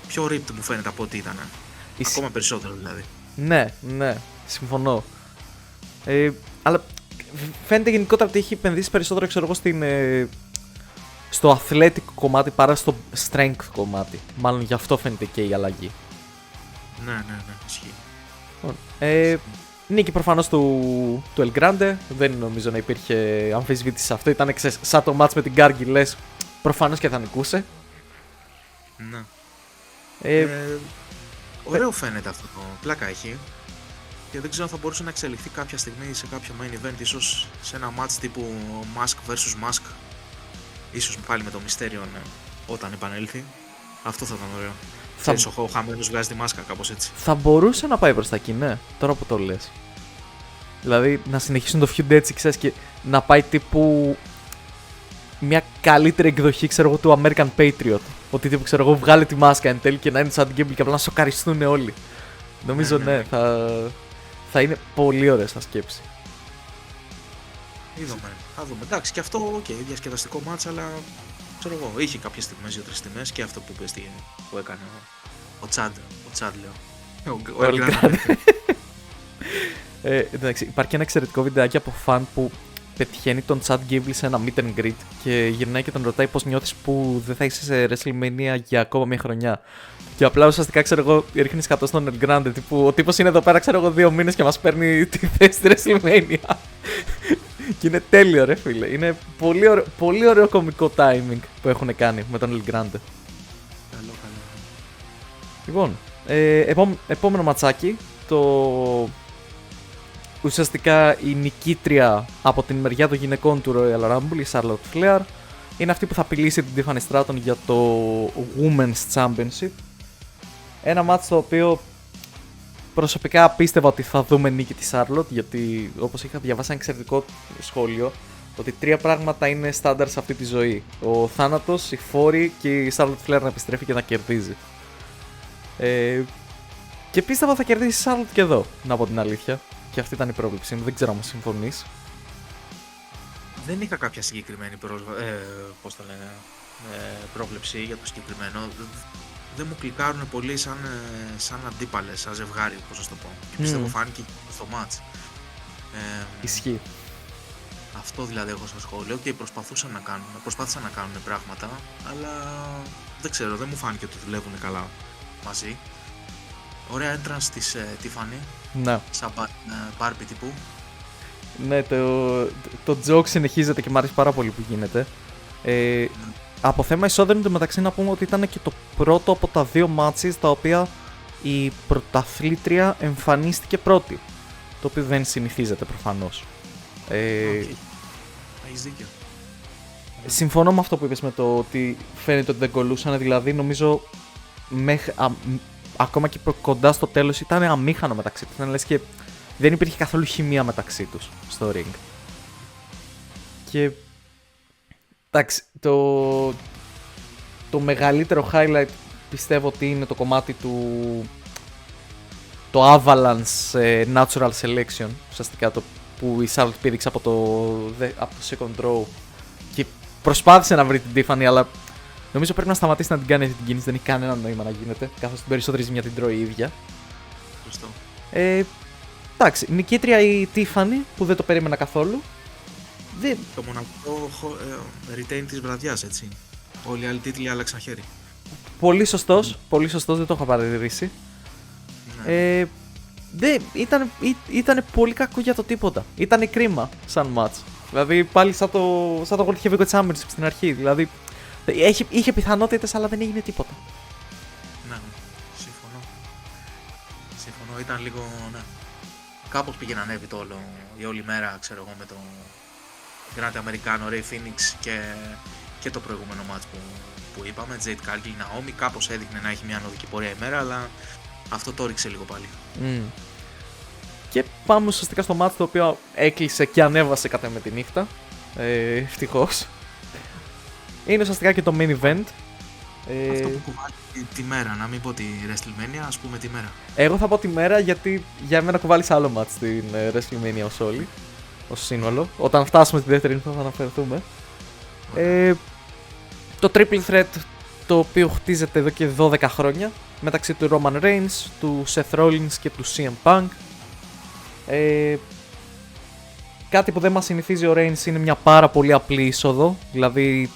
B: πιο ripped μου φαίνεται από ό,τι ήταν. Ακόμα περισσότερο δηλαδή.
A: Ναι, συμφωνώ. Αλλά φαίνεται γενικότερα ότι έχει επενδύσει περισσότερο, ξέρω εγώ, στο athletic κομμάτι παρά στο strength κομμάτι. Μάλλον γι' αυτό φαίνεται και η αλλαγή.
B: Ναι, ισχύει.
A: Νίκη προφανώς του El Grande. Δεν νομίζω να υπήρχε αμφισβήτηση σε αυτό. Ήταν σαν το match με την Gargi, λες, προφανώς και θα νικούσε.
B: Ναι. Ωραίο φαίνεται αυτό το. Πλάκα έχει. Και δεν ξέρω αν θα μπορούσε να εξελιχθεί κάποια στιγμή σε κάποιο main event, ίσως σε ένα match τύπου Mask vs Mask. Ίσως πάλι με το μυστέριο όταν επανέλθει. Αυτό θα ήταν ωραίο. Ο χαμένος βγάζει τη μάσκα, κάπως έτσι.
A: Θα μπορούσε να πάει προς τα εκεί, ναι, τώρα που το λες. Δηλαδή να συνεχίσουν το feud έτσι, ξέρεις, και να πάει τύπου μια καλύτερη εκδοχή, ξέρω εγώ, του American Patriot. Ότι τύπου, ξέρω εγώ, βγάλει τη μάσκα εν τέλει και να είναι σαν την Gable και απλά να σοκαριστούν όλοι. Νομίζω ναι, θα είναι πολύ ωραία σαν σκέψη.
B: Θα δούμε. Εντάξει, και αυτό διασκεδαστικό μάτς, αλλά ξέρω εγώ, είχε κάποιες στιγμές, 2-3 στιγμές και αυτό που έκανε ο Τσάντ λέω. Ο El
A: Εντάξει, υπάρχει ένα εξαιρετικό βιντεάκι από φαν που πετυχαίνει τον Chad Gable σε ένα meet and greet και γυρνάει και τον ρωτάει πώς νιώθεις που δεν θα είσαι σε WrestleMania για ακόμα μια χρονιά. Και απλά ουσιαστικά, ξέρω εγώ, ρίχνει κατώ στον El Grande. Τύπου, ο τύπος είναι εδώ πέρα, ξέρω εγώ, 2 μήνες και μας παίρνει τη θέση στη WrestleMania. Και είναι τέλειο, ρε φίλε. Είναι πολύ ωραίο κωμικό timing που έχουν κάνει με τον El Grande.
B: Καλό.
A: Λοιπόν, επόμενο ματσάκι. Ουσιαστικά η νικήτρια από την μεριά των γυναικών του Royal Rumble, η Charlotte Flair, είναι αυτή που θα απειλήσει την Tiffany Stratton για το Women's Championship. Ένα μάτς το οποίο προσωπικά πίστευα ότι θα δούμε νίκη τη Charlotte, γιατί όπως είχα διαβάσει ένα εξαιρετικό σχόλιο, ότι 3 πράγματα είναι στάνταρ σε αυτή τη ζωή. Ο θάνατος, η φόρη και η Charlotte Flair να επιστρέφει και να κερδίζει. Και πίστευα θα κερδίσει η Charlotte και εδώ, να πω την αλήθεια. Και αυτή ήταν η πρόβλεψή μου, δεν ξέρω αν συμφωνείς.
B: Δεν είχα κάποια συγκεκριμένη πρόβλεψη για το συγκεκριμένο. Δεν μου κλικάρουν πολύ σαν αντίπαλες, σαν ζευγάρι, πώς να το πω. Και πιστεύω φάνηκε στο match.
A: Ισχύει.
B: Αυτό δηλαδή έχω στο σχόλιο και προσπάθησαν να κάνουν πράγματα, αλλά δεν ξέρω, δεν μου φάνηκε ότι δουλεύουν καλά μαζί. Ωραία entrance της Tiffany.
A: Ναι.
B: Σαν Barbie τύπου.
A: Ναι, το joke συνεχίζεται και μου αρέσει πάρα πολύ που γίνεται. Από θέμα εισόδου μεταξύ να πούμε ότι ήταν και το πρώτο από τα 2 matches τα οποία η πρωταθλήτρια εμφανίστηκε πρώτη. Το οποίο δεν συνηθίζεται προφανώς.
B: Έχεις δίκιο.
A: Συμφωνώ με αυτό που είπες με το ότι φαίνεται ότι δεν κολλούσαν. Δηλαδή, νομίζω ακόμα και κοντά στο τέλος ήταν αμήχανο μεταξύ τους. Ήταν λες και δεν υπήρχε καθόλου χημεία μεταξύ τους στο ring. Και εντάξει, το μεγαλύτερο highlight πιστεύω ότι είναι το κομμάτι το Avalanche Natural Selection, ουσιαστικά το που η Charlotte πήδηξε από το second row και προσπάθησε να βρει την Tiffany, αλλά νομίζω πρέπει να σταματήσει να την κάνει αυτή την κίνηση, δεν έχει κανένα νόημα να γίνεται, καθώς την περισσότερη ζημιά την τρώει η ίδια.
B: Σωστό.
A: Εντάξει, νικήτρια η Tiffany που δεν το περίμενα καθόλου.
B: Το μοναδικό retain της βραδιάς, έτσι. Όλοι οι άλλοι τίτλοι άλλαξαν χέρι.
A: Πολύ σωστός, δεν το είχα παρατηρήσει.
B: Ναι.
A: Ήταν πολύ κακό για το τίποτα. Ήτανε κρίμα σαν match. Δηλαδή πάλι σαν το World Heavyweight Championship στην αρχή. Δηλαδή είχε πιθανότητες αλλά δεν έγινε τίποτα.
B: Ναι, συμφωνώ, ήταν λίγο, ναι. Κάπως πήγε να ανέβει η όλη μέρα, ξέρω εγώ, με το Grand Americano, Ray Phoenix και το προηγούμενο match που είπαμε, Jade Cargill, Naomi. Κάπως έδειχνε να έχει μια ανωδική πορεία ημέρα, αλλά αυτό το ρίξε λίγο πάλι.
A: Και πάμε ουσιαστικά στο match το οποίο έκλεισε και ανέβασε κατά με τη νύχτα. Ευτυχώς. Είναι ουσιαστικά και το main event.
B: Αυτό που κουβάλει τη μέρα, να μην πω τη WrestleMania, ας πούμε τη μέρα.
A: Εγώ θα πω τη μέρα γιατί για μένα κουβάλεις άλλο match στην WrestleMania ως όλη. Ως σύνολο. Όταν φτάσουμε στη δεύτερη θα αναφερθούμε. Το Triple Threat το οποίο χτίζεται εδώ και 12 χρόνια μεταξύ του Roman Reigns, του Seth Rollins και του CM Punk. Κάτι που δεν μας συνηθίζει ο Reigns είναι μια πάρα πολύ απλή είσοδο. Δηλαδή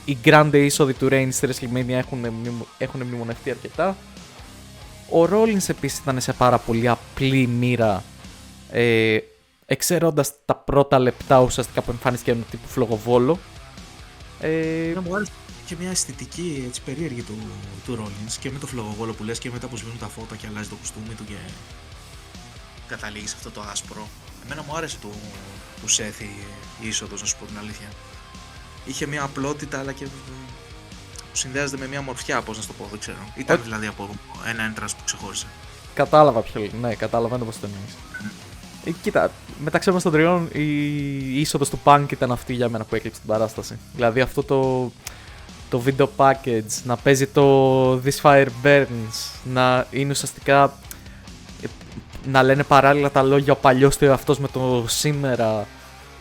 A: οι grande είσοδοι του Reigns στη WrestleMania έχουν μνημονευτεί αρκετά. Ο Rollins επίσης ήταν σε πάρα πολύ απλή μοίρα, εξαιρώντας τα πρώτα λεπτά ουσιαστικά που εμφανίστηκε ένα τύπου φλογοβόλο.
B: Μου άρεσε και μια αισθητική έτσι, περίεργη του Rollins και με το φλογοβόλο που λες και μετά που σβήνουν τα φώτα και αλλάζει το κουστούμι του και καταλήγει σε αυτό το άσπρο. Εμένα μου άρεσε του Seth η είσοδος, να σου πω την αλήθεια. Είχε μια απλότητα αλλά και συνδέαζεται με μια μορφιά, πώς να σου το πω, δεν ξέρω. Ήταν δηλαδή από ένα entrance που ξεχώρισε.
A: Κατάλαβα ποιο λέει, ναι, καταλαβαίνω πώς το εννοείς. Κοίτα, μεταξύ μας των τριών η είσοδος του Punk ήταν αυτή για μένα που έκλειψε την παράσταση. Δηλαδή αυτό το video package, να παίζει το This Fire Burns, να είναι ουσιαστικά να λένε παράλληλα τα λόγια ο παλιός του εαυτός με το σήμερα,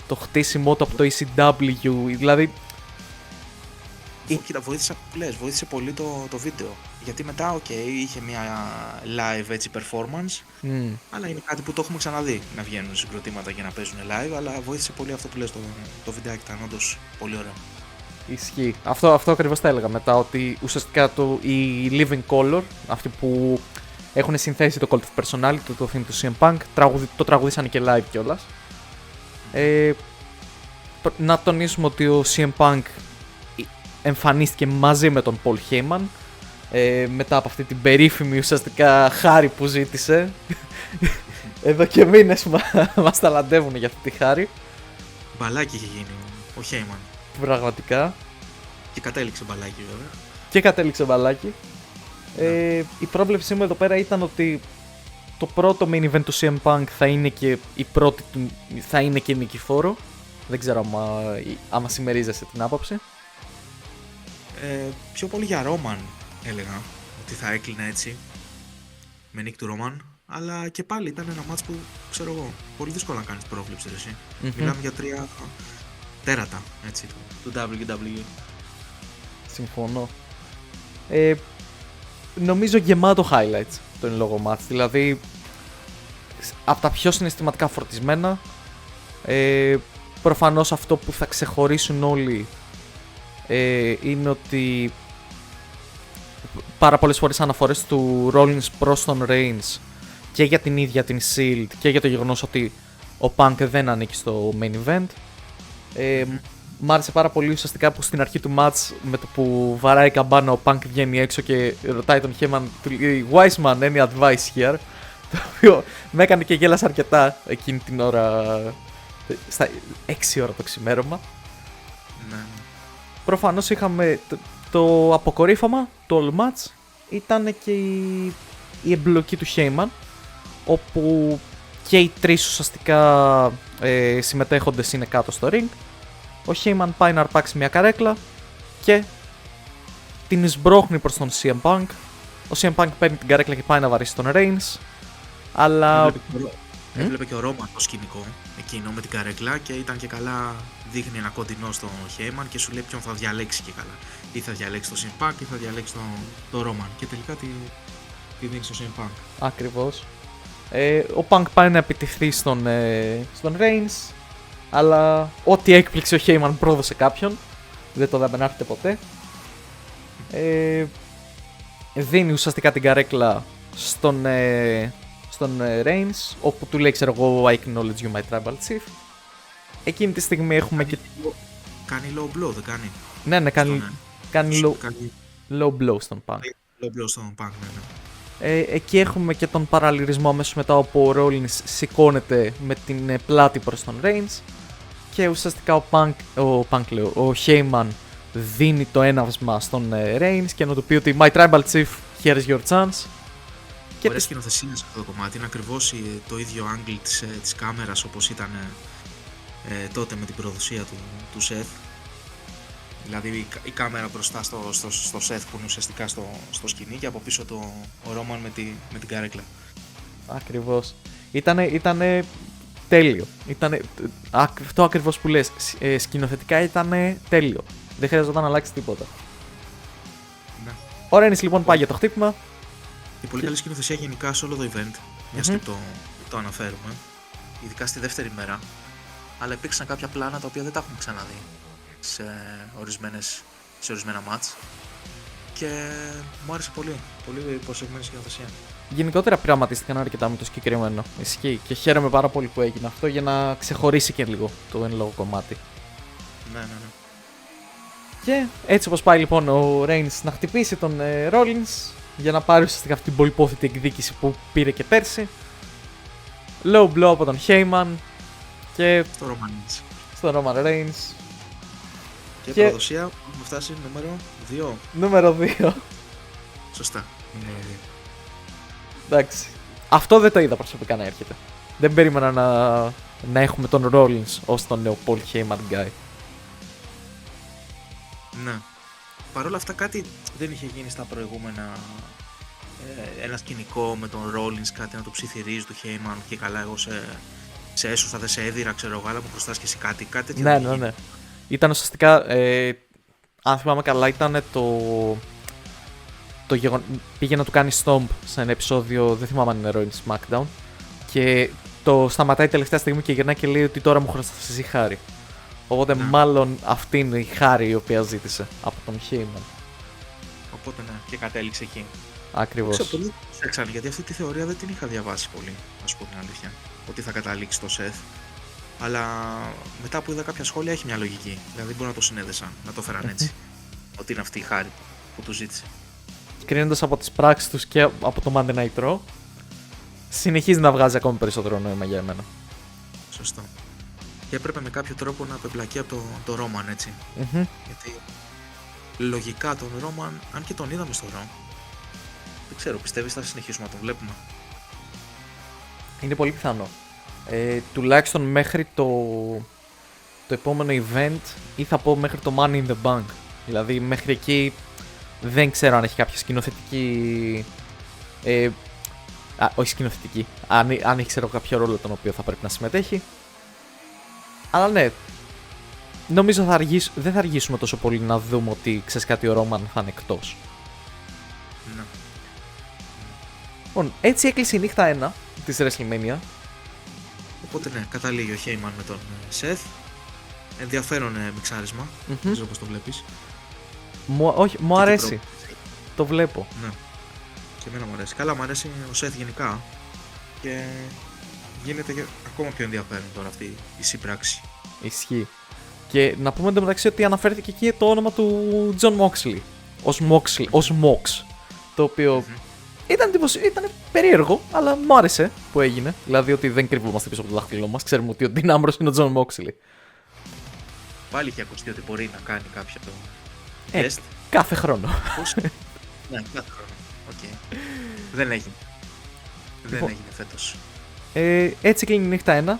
A: το χτίσιμό του από το ECW, δηλαδή...
B: Κοίτα, βοήθησε πολύ το βίντεο. Γιατί μετά, είχε μια live έτσι performance, αλλά είναι κάτι που το έχουμε ξαναδεί να βγαίνουν συγκροτήματα και να παίζουν live, αλλά βοήθησε πολύ αυτό που λες, το βιντεάκι ήταν όντως πολύ ωραίο.
A: Ισχύει. Αυτό ακριβώς τα έλεγα μετά, ότι ουσιαστικά η Living Color, αυτοί που έχουν συνθέσει το Cult of Personality, το theme του CM Punk, το τραγουδήσανε και live κιόλας. Να τονίσουμε ότι ο CM Punk εμφανίστηκε μαζί με τον Paul Heyman μετά από αυτή την περίφημη ουσιαστικά χάρη που ζήτησε. Εδώ και μήνες μας ταλαντεύουν για αυτή τη χάρη.
B: Μπαλάκι είχε γίνει ο Heyman.
A: Πραγματικά.
B: Και κατέληξε μπαλάκι βέβαια.
A: Και κατέληξε μπαλάκι. Η πρόβλεψή μου εδώ πέρα ήταν ότι το πρώτο main event του CM Punk θα είναι και η πρώτη του, θα είναι και νικηφόρο. Δεν ξέρω άμα συμμερίζεσαι την άποψη.
B: Πιο πολύ για Roman έλεγα ότι θα έκλεινε έτσι με νίκη του Roman, αλλά και πάλι ήταν ένα match που ξέρω εγώ πολύ δύσκολο να κάνεις πρόβλεψη εσύ. Μιλάμε για 3 τέρατα έτσι του WWE.
A: Συμφωνώ. Νομίζω γεμάτο highlights το εν λόγω match, δηλαδή από τα πιο συναισθηματικά φορτισμένα. Προφανώς αυτό που θα ξεχωρίσουν όλοι είναι ότι πάρα πολλές φορές αναφορές του Rollins προς τον Reigns και για την ίδια την Shield και για το γεγονός ότι ο Punk δεν ανήκει στο main event. Μ' άρεσε πάρα πολύ ουσιαστικά που στην αρχή του match με το που βαράει η καμπάνα ο Punk βγαίνει έξω και ρωτάει τον Heyman, Wise man, any advice here? Το οποίο με έκανε και γέλασε αρκετά εκείνη την ώρα, στα 6 ώρα το ξημέρωμα.
B: Ναι.
A: Προφανώς είχαμε το αποκορύφωμα, το all match, ήταν και η εμπλοκή του Heyman, όπου και οι τρεις ουσιαστικά συμμετέχοντες είναι κάτω στο ring. Ο Heyman πάει να αρπάξει μια καρέκλα και την σμπρώχνει προς τον CM Punk. Ο CM Punk παίρνει την καρέκλα και πάει να βαρύσει τον Reigns. Αλλά...
B: Έβλεπε και ο Ρόμαν το σκηνικό εκείνο με την καρέκλα και ήταν και καλά. Δείχνει ένα κοντινό στον Heyman και σου λέει ποιον θα διαλέξει και καλά. Ή θα διαλέξει τον CM Punk ή θα διαλέξει τον Ρόμαν. Και τελικά τη δίνει στο CM Punk.
A: Ακριβώς. Ο Punk πάει να επιτυχθεί στον Reigns. Αλλά ό,τι έκπληξε ο Heyman πρόδωσε κάποιον. Δεν το δαπενάρθετε ποτέ. Δίνει ουσιαστικά την καρέκλα στον Reigns, όπου του λέει, ξέρω εγώ, I acknowledge you my tribal chief. Εκείνη τη στιγμή έχουμε και...
B: Κάνει low blow, δεν κάνει?
A: Ναι, κάνει low blow στον Punk.
B: Low blow στον Punk, ναι.
A: Εκεί έχουμε και τον παραλληλισμό αμέσως μετά, όπου ο Rollins σηκώνεται με την πλάτη προς τον Reigns και ουσιαστικά ο Heyman δίνει το έναυσμα στον Reigns και να του πει ότι my tribal chief, here's your chance.
B: Ωραία σκηνοθεσία σε αυτό το κομμάτι, είναι ακριβώς το ίδιο angle της κάμερας όπως ήταν τότε με την προδοσία του Seth. Δηλαδή η κάμερα μπροστά στο Seth που είναι ουσιαστικά στο σκηνή και από πίσω ο Roman με την καρέκλα.
A: Ακριβώς. Ήτανε τέλειο. Αυτό ακριβώς που λες. Σκηνοθετικά ήτανε τέλειο. Δεν χρειαζόταν να αλλάξει τίποτα.
B: Ναι.
A: Ο Reigns λοιπόν πάει για το χτύπημα.
B: Η πολύ καλή σκηνοθεσία γενικά σε όλο το event, μιας και το αναφέρουμε, ειδικά στη δεύτερη μέρα, αλλά υπήρξαν κάποια πλάνα τα οποία δεν τα έχουμε ξαναδεί σε ορισμένα μάτς και μου άρεσε πολύ προσεγμένη σκηνοθεσία.
A: Γενικότερα πειραματίστηκαν αρκετά με το συγκεκριμένο. Ισχύει και χαίρομαι πάρα πολύ που έγινε αυτό για να ξεχωρίσει και λίγο το εν λόγω κομμάτι.
B: Ναι.
A: Και έτσι όπως πάει λοιπόν ο Reigns να χτυπήσει τον Rollins για να πάρει ουσιαστικά αυτή την πολυπόθητη εκδίκηση που πήρε και πέρσι. Low blow από τον Heyman και στο Roman Reigns.
B: Και προδοσία έχουμε φτάσει νούμερο 2.
A: Νούμερο 2.
B: Σωστά.
A: Εντάξει. Αυτό δεν το είδα προσωπικά να έρχεται. Δεν περίμενα να έχουμε τον Rollins ως τον νέο Paul Heyman guy.
B: Ναι. Παρ' όλα αυτά κάτι δεν είχε γίνει στα προηγούμενα. Ένα σκηνικό με τον Rollins, κάτι να το ψιθυρίζει του Heyman και καλά εγώ σε έσωθα, δεν σε έδιρα, ξέρω εγώ, αλλά μου χρωστάς και εσύ κάτι τέτοιο.
A: Ναι. Ήταν ουσιαστικά, αν θυμάμαι καλά, ήταν πήγε να του κάνει stomp σε ένα επεισόδιο, δεν θυμάμαι αν είναι Rollins SmackDown, και το σταματάει τελευταία στιγμή και γυρνάει και λέει ότι τώρα μου χρωστάς εσύ χάρη. Οπότε μάλλον αυτή είναι η χάρη η οποία ζήτησε από τον Heyman.
B: Οπότε ναι, και κατέληξε εκεί.
A: Ακριβώς.
B: Ξέρω πολύ έξανε, γιατί αυτή τη θεωρία δεν την είχα διαβάσει πολύ, να σου πω την αλήθεια. Ότι θα καταλήξει το Seth. Αλλά μετά που είδα κάποια σχόλια έχει μια λογική. Δηλαδή μπορεί να το συνέδεσαν, να το φέραν έτσι. Ότι είναι αυτή η χάρη που του ζήτησε.
A: Κρίνοντας από τις πράξεις τους και από το Monday Night Raw, συνεχίζει να βγάζει ακόμη περισσότερο νόημα για εμένα.
B: Σωστό. Και έπρεπε με κάποιο τρόπο να απεμπλακεί από το Roman, έτσι. Γιατί λογικά τον Roman, αν και τον είδαμε στο Raw, δεν ξέρω, πιστεύεις θα συνεχίσουμε να τον βλέπουμε?
A: Είναι πολύ πιθανό. Τουλάχιστον μέχρι το επόμενο event, ή θα πω μέχρι το Money in the Bank. Δηλαδή μέχρι εκεί δεν ξέρω αν έχει κάποια σκηνοθετική... όχι σκηνοθετική. Αν έχει ξέρω κάποιο ρόλο τον οποίο θα πρέπει να συμμετέχει. Αλλά ναι, νομίζω δεν θα αργήσουμε τόσο πολύ να δούμε ότι ξέρεις κάτι, ο Roman θα είναι εκτός.
B: Ναι.
A: Λοιπόν, έτσι έκλεισε η νύχτα 1 της WrestleMania.
B: Οπότε ναι, καταλήγει ο Heyman με τον Seth. Ενδιαφέρον μιξάρισμα. Δεν ξέρω πώς το βλέπεις.
A: Μου αρέσει. Το βλέπω.
B: Ναι. Και εμένα μου αρέσει. Καλά, μου αρέσει ο Seth γενικά. Και γίνεται και ακόμα πιο ενδιαφέρον τώρα αυτή η σύμπραξη.
A: Ισχύει. Και να πούμε εντωμεταξύ ότι αναφέρθηκε εκεί το όνομα του John Moxley. Ως Mox. Το οποίο ήταν περίεργο, αλλά μου άρεσε που έγινε. Δηλαδή ότι δεν κρυβόμαστε πίσω από το δάχτυλό μας. Ξέρουμε ότι ο Dean Ambrose είναι ο John Moxley.
B: Πάλι είχε ακουστεί ότι μπορεί να κάνει κάποιο test.
A: Κάθε χρόνο.
B: Ναι, κάθε χρόνο. Okay. Δεν έγινε. Δεν έγινε φέτος.
A: Έτσι κλείνει η νύχτα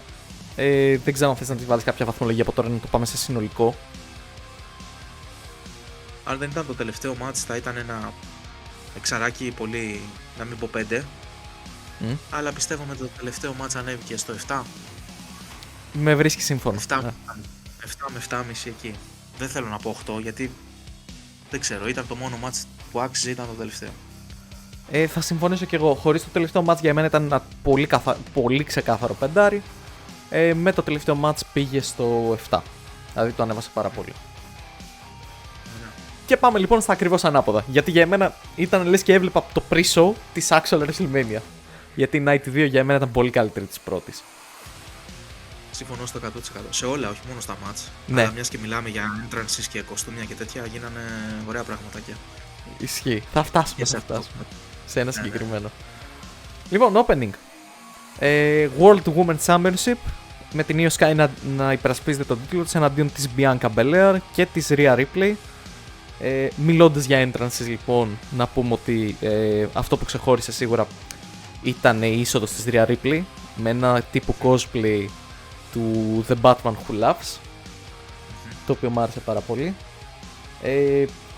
A: 1. Δεν ξέρω αν θες να τη βάλεις κάποια βαθμολογία από τώρα να το πάμε σε συνολικό.
B: Αν δεν ήταν το τελευταίο μάτς θα ήταν ένα εξαράκι πολύ, να μην πω 5. Αλλά πιστεύω με το τελευταίο μάτς ανέβηκε στο 7.
A: Με βρίσκει σύμφωνο.
B: 7 με 7,5 εκεί. Δεν θέλω να πω 8 γιατί δεν ξέρω, ήταν το μόνο μάτς που άξιζε, ήταν το τελευταίο.
A: Θα συμφωνήσω κι εγώ. Χωρίς το τελευταίο μάτς για μένα ήταν ένα πολύ ξεκάθαρο πεντάρι. Με το τελευταίο μάτς πήγε στο 7. Δηλαδή το ανέβασε πάρα πολύ. Και πάμε λοιπόν στα ακριβώς ανάποδα. Γιατί για εμένα ήταν λες και έβλεπα το pre-show της actual WrestleMania. Γιατί η Night 2 για εμένα ήταν πολύ καλύτερη της πρώτης.
B: Συμφωνώ στο 100%. Σε όλα, όχι μόνο στα μάτς.
A: Ναι.
B: Αλλά μιας και μιλάμε για entrances και κοστούμια και τέτοια, γίνανε ωραία πραγματάκια.
A: Ισχύει. Θα φτάσουμε, σε ένα συγκεκριμένο. Λοιπόν, opening. World Women's Championship. Με την Io Sky να υπερασπίζεται τον τίτλο της εναντίον της Bianca Belair και της Rhea Ripley. Μιλώντας για entrances λοιπόν, να πούμε ότι αυτό που ξεχώρισε σίγουρα ήταν η είσοδος της Rhea Ripley με ένα τύπου cosplay του The Batman Who Laughs, το οποίο μου άρεσε πάρα πολύ.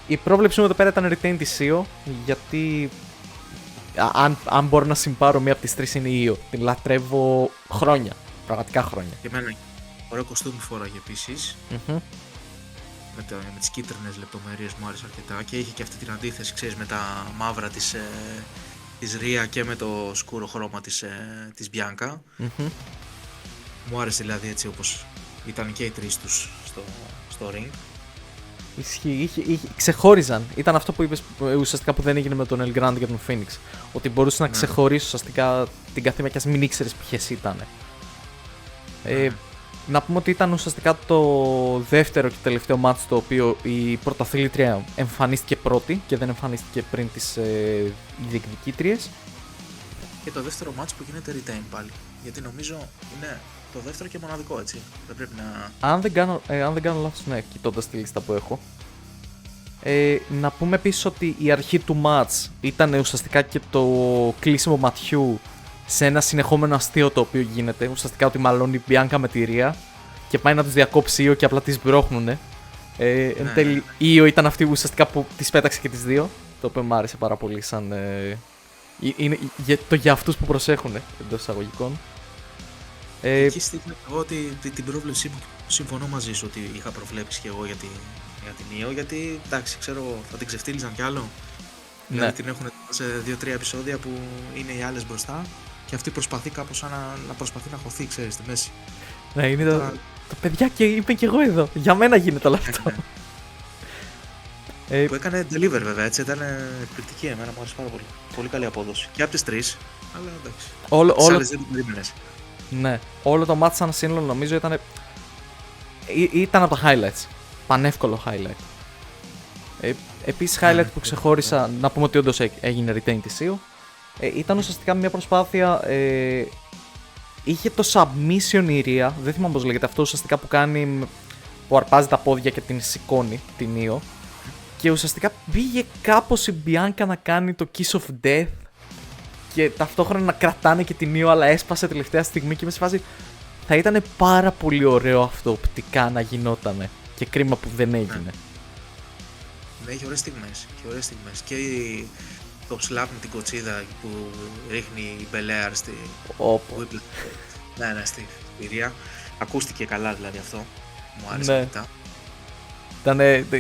A: Η πρόβλεψη μου εδώ πέρα ήταν retain της Io, γιατί αν μπορώ να συμπάρω μία από τις τρεις είναι η Io. Την λατρεύω χρόνια, πραγματικά χρόνια.
B: Και εμένα ωραίο κοστούμι φόραγε επίσης. Με τις κίτρινες λεπτομέρειες μου άρεσε αρκετά και είχε και αυτή την αντίθεση, ξέρεις, με τα μαύρα της Rhea και με το σκούρο χρώμα της Bianca. Μου άρεσε δηλαδή έτσι όπως ήταν και οι τρεις τους στο ring.
A: Ισχύει, ξεχώριζαν. Ήταν αυτό που είπες ουσιαστικά που δεν έγινε με τον El Grande και τον Phoenix. Ότι μπορούσε να ξεχωρίσει ουσιαστικά την καθήμα και ας μην ήξερες ποιες ήταν. Να πούμε ότι ήταν ουσιαστικά το δεύτερο και τελευταίο μάτς το οποίο η πρωταθλήτρια εμφανίστηκε πρώτη και δεν εμφανίστηκε πριν τις διεκδικήτριες.
B: Και το δεύτερο μάτς που γίνεται retain πάλι. Γιατί νομίζω είναι το δεύτερο και μοναδικό, έτσι. Δεν πρέπει να...
A: Αν δεν κάνω λάθος, ναι, κοιτώντας τη λίστα που έχω. Να πούμε επίσης ότι η αρχή του μάτς ήταν ουσιαστικά και το κλείσιμο ματιού σε ένα συνεχόμενο αστείο το οποίο γίνεται. Ουσιαστικά ότι μαλώνει η Bianca με τη Rhea και πάει να τους διακόψει η Io και απλά τις μπρώχνουνε. Εν τέλει η Io ήταν αυτή ουσιαστικά που τις πέταξε και τις δύο, το οποίο μου άρεσε πάρα πολύ σαν... είναι για αυτούς που προσέχουν εντός εισαγωγικών.
B: Εκεί στιγμή εγώ ότι την πρόβλεψή μου συμφωνώ μαζί σου ότι είχα προβλέψει και εγώ για την Io, γιατί εντάξει, ξέρω θα την ξεφτύλιζαν κι άλλο. Ναι. Δηλαδή την έχουν σε 2-3 επεισόδια που είναι οι άλλες μπροστά και αυτή προσπαθεί κάπως να προσπαθεί να χωθεί, ξέρεις, στη μέση.
A: Ναι, είναι το παιδιά και είπε κι εγώ εδώ. Για μένα γίνεται όλο αυτό.
B: Που έκανε deliver βέβαια, έτσι, ήταν εκπληκτική, εμένα μου άρεσε πάρα πολύ. Πολύ καλή απόδοση. Και από τις τρεις, αλλά εντάξει. Τις άλλες δεν το περίμενες.
A: Ναι, όλο το match σαν σύνολο νομίζω ήταν από τα highlights. Πανεύκολο highlight. Επίσης highlight που ξεχώρισα, να πούμε ότι όντως έγινε retain της Io, ήταν ουσιαστικά μια προσπάθεια, είχε το submission η Rhea, δεν θυμάμαι πώς λέγεται αυτό, ουσιαστικά που κάνει, που αρπάζει τα πόδια και την σηκώνει την Io, και ουσιαστικά πήγε κάπως η Bianca να κάνει το Kiss of Death και ταυτόχρονα να κρατάνε και την Io, αλλά έσπασε τελευταία στιγμή και με σε φάση θα ήταν πάρα πολύ ωραίο αυτό οπτικά να γινότανε και κρίμα που δεν έγινε.
B: Ναι, έχει ωραίες στιγμές και το slap με την κοτσίδα που ρίχνει η Belair στη στη Rhea. Ακούστηκε καλά δηλαδή αυτό, μου άρεσε μετά.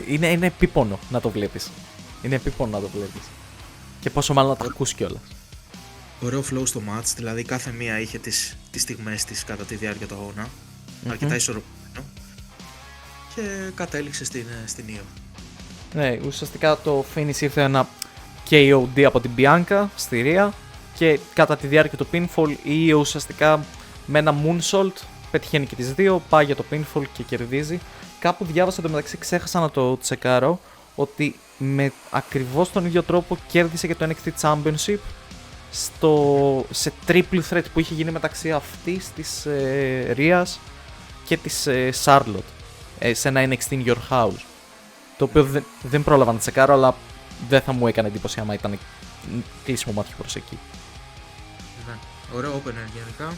A: Είναι επίπονο να το βλέπεις. Και πόσο μάλλον να το ακούσει κιόλας.
B: Ωραίο flow στο match, δηλαδή κάθε μία είχε τις στιγμές της κατά τη διάρκεια του αγώνα. Αρκετά ισορροπημένο. Και κατέληξε στην Io.
A: Ναι, ουσιαστικά το finish ήρθε ένα KOD από την Bianca στη Rhea και κατά τη διάρκεια του pinfall η Io ουσιαστικά με ένα moonsault πετυχαίνει και τις δύο, πάει για το pinfall και κερδίζει. Κάπου διάβασα το μεταξύ, ξέχασα να το τσεκάρω, ότι με ακριβώς τον ίδιο τρόπο κέρδισε και το NXT Championship σε triple threat που είχε γίνει μεταξύ αυτής της Rhea's και της Charlotte. σε ένα NXT in your house. Το οποίο δεν πρόλαβα να τσεκάρω, αλλά δεν θα μου έκανε εντύπωση άμα ήταν κλείσιμο μάτιο προς εκεί.
B: Ναι. Ωραίο opener γενικά.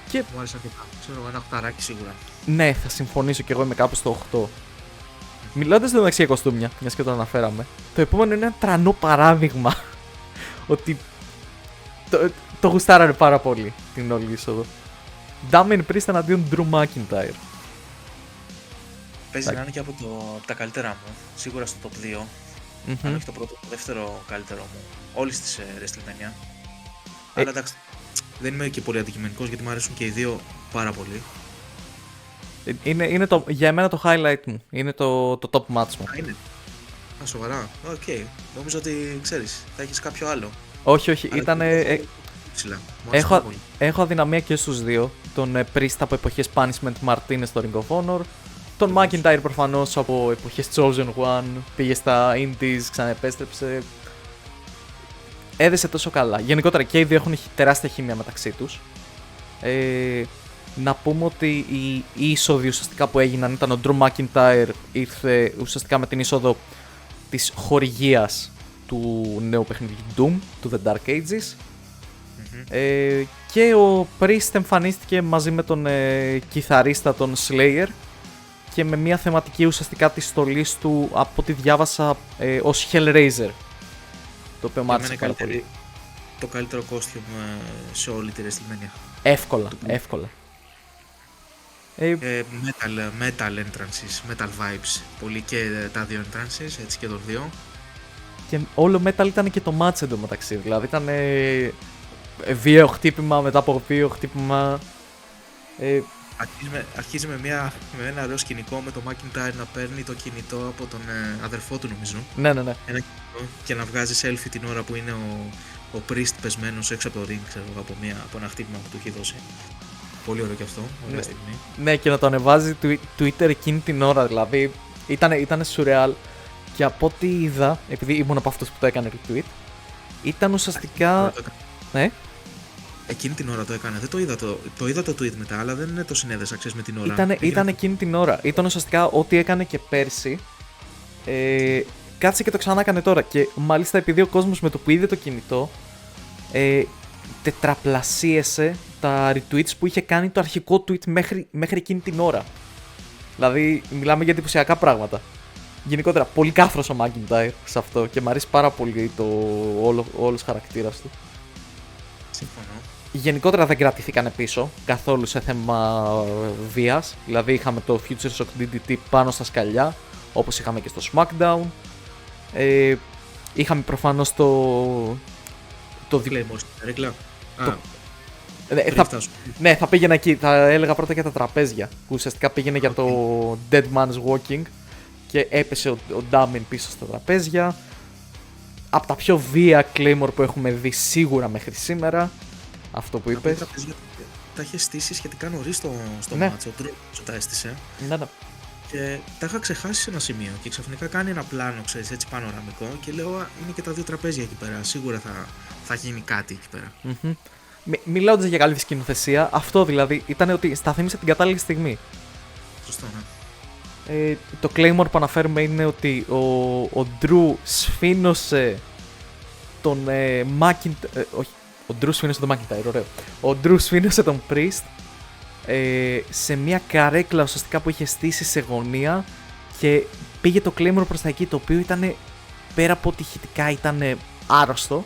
A: Και...
B: μου άρεσε αρκετά. Ξέρω εγώ, ένα οχταράκι σίγουρα.
A: Ναι, θα συμφωνήσω κι εγώ, είμαι κάπου στο 8. Μιλώντας εδώ μεταξύ για κοστούμια, μιας και το αναφέραμε, το επόμενο είναι ένα τρανό παράδειγμα ότι το γουστάρανε πάρα πολύ την όλη είσοδο. Damian Priest εναντίον Drew McIntyre.
B: Παίζει να είναι και από τα καλύτερά μου, σίγουρα στο top 2. Αν όχι το πρώτο, το δεύτερο καλύτερό μου όλη τη WrestleMania. Αλλά εντάξει, δεν είμαι και πολύ αντικειμενικός γιατί μου αρέσουν και οι δύο πάρα πολύ.
A: Είναι για εμένα το highlight μου. Είναι το top match μου.
B: Είναι. Σοβαρά. Οκ. Νομίζω ότι ξέρεις, θα έχεις κάποιο άλλο.
A: Όχι,
B: αλλά
A: ήταν. Έχω αδυναμία και στους δύο. Τον Priest από εποχές Punishment Martinez στο Ring of Honor. Τον McIntyre προφανώς από εποχές Chosen One. Πήγε στα Indies, ξαναεπέστρεψε. Έδεσε τόσο καλά. Γενικότερα και οι δύο έχουν τεράστια χημεία μεταξύ τους. Να πούμε ότι οι είσοδοι ουσιαστικά που έγιναν ήταν ο Drew McIntyre ήρθε ουσιαστικά με την είσοδο της χορηγίας του νέου παιχνιδιού Doom, του The Dark Ages. Και ο Priest εμφανίστηκε μαζί με τον κιθαρίστα τον Slayer και με μια θεματική ουσιαστικά της στολής του, από ό,τι διάβασα, ως Hellraiser, το οποίο μ' άρεσε πάρα πολύ.
B: Το καλύτερο costume σε όλη τη WrestleMania.
A: Εύκολα.
B: Metal entrances, metal vibes. Πολύ και τα δύο entrances, έτσι και το δύο.
A: Και όλο metal ήταν και το match εντωμεταξύ. Δηλαδή ήταν βίαιο χτύπημα μετά από βίαιο χτύπημα.
B: Αρχίζει με ένα ωραίο σκηνικό με το McIntyre να παίρνει το κινητό από τον αδερφό του, νομίζω.
A: Ναι.
B: Ένα κινητό και να βγάζει selfie την ώρα που είναι ο Priest πεσμένος έξω από το ring, ξέρω, από ένα χτύπημα που του έχει δώσει. Πολύ ωραίο και αυτό. Ωραία στιγμή.
A: Ναι, και να το ανεβάζει Twitter εκείνη την ώρα, δηλαδή ήταν surreal. Και από ό,τι είδα, επειδή ήμουν από αυτούς που το έκανε retweet, ήταν ουσιαστικά. Ναι.
B: Εκείνη την ώρα το έκανε. Δεν το είδα το tweet μετά, αλλά δεν το συνέδεσα, ξέρεις, με την ώρα.
A: Ήταν εκείνη την ώρα. Ήταν ουσιαστικά ό,τι έκανε και πέρσι. Κάτσε και το ξανά έκανε τώρα. Και μάλιστα επειδή ο κόσμος με το που είδε το κινητό τετραπλασίασε τα retweets που είχε κάνει το αρχικό tweet μέχρι εκείνη την ώρα. Δηλαδή μιλάμε για εντυπωσιακά πράγματα. Γενικότερα πολύ κάφρος ο McIntyre σε αυτό και μου αρέσει πάρα πολύ όλος χαρακτήρας του.
B: Συμφωνώ.
A: Γενικότερα δεν κρατηθήκανε πίσω καθόλου σε θέμα βίας. Δηλαδή είχαμε το Future Shock DDT πάνω στα σκαλιά, όπως είχαμε και στο SmackDown. Είχαμε προφανώς το
B: Claymore, ρέγκλα.
A: Ναι, θα πήγαινα εκεί. Θα έλεγα πρώτα για τα τραπέζια. Που ουσιαστικά πήγαινε για το Dead Man's Walking και έπεσε ο Damian πίσω στα τραπέζια. Από τα πιο βία Claymore που έχουμε δει σίγουρα μέχρι σήμερα. Αυτό που είπες.
B: Τα είχε στήσει σχετικά νωρίς στο
A: ναι.
B: μάτσο. Ο Drew τα έστησε.
A: Ναι.
B: Και τα είχα ξεχάσει σε ένα σημείο. Και ξαφνικά κάνει ένα πλάνο, ξέρεις, έτσι πανοραμικό. Και λέω, είναι και τα δύο τραπέζια εκεί πέρα. Σίγουρα θα γίνει κάτι εκεί πέρα.
A: Μιλώντας για καλή σκηνοθεσία, αυτό δηλαδή ήταν ότι σταθμίσε την κατάλληλη στιγμή.
B: Σωστό, ναι.
A: Το Claymore που αναφέρουμε είναι ότι ο Drew σφήνωσε τον McIntyre. Όχι, ο Drew σφήνωσε τον McIntyre, ωραίο. Ο Drew σφήνωσε τον Priest σε μια καρέκλα ουσιαστικά που είχε στήσει σε γωνία και πήγε το Claymore προς τα εκεί, το οποίο ήταν πέρα από ότι ηχητικά ήταν άρρωστο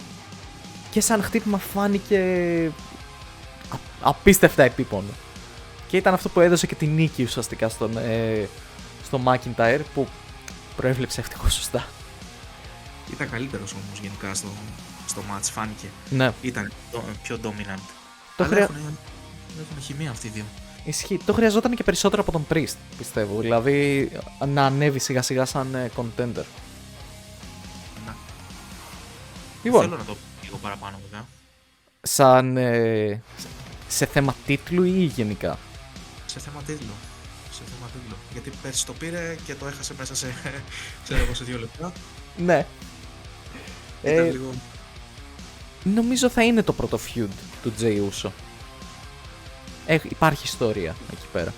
A: και σαν χτύπημα φάνηκε απίστευτα επίπονο. Και ήταν αυτό που έδωσε και τη νίκη ουσιαστικά στο McIntyre, που προέβλεψε ευτυχώς σωστά.
B: Ήταν καλύτερος όμως γενικά στο match, φάνηκε.
A: Ναι.
B: Ήταν πιο dominant. Έχουν χημεία αυτοί οι δύο.
A: Ισχύει. Το χρειαζόταν και περισσότερο από τον Priest, πιστεύω. Δηλαδή να ανέβει σιγά σιγά σαν contender.
B: Να.
A: Λοιπόν,
B: θέλω να το πω λίγο παραπάνω βέβαια.
A: Σαν σε θέμα τίτλου ή γενικά?
B: Σε θέμα τίτλου. Γιατί πέρσι το πήρε και το έχασε μέσα σε 2 λεπτά.
A: Ναι.
B: Λίγο...
A: Νομίζω θα είναι το πρώτο feud του Jey Uso. Υπάρχει ιστορία εκεί πέρα.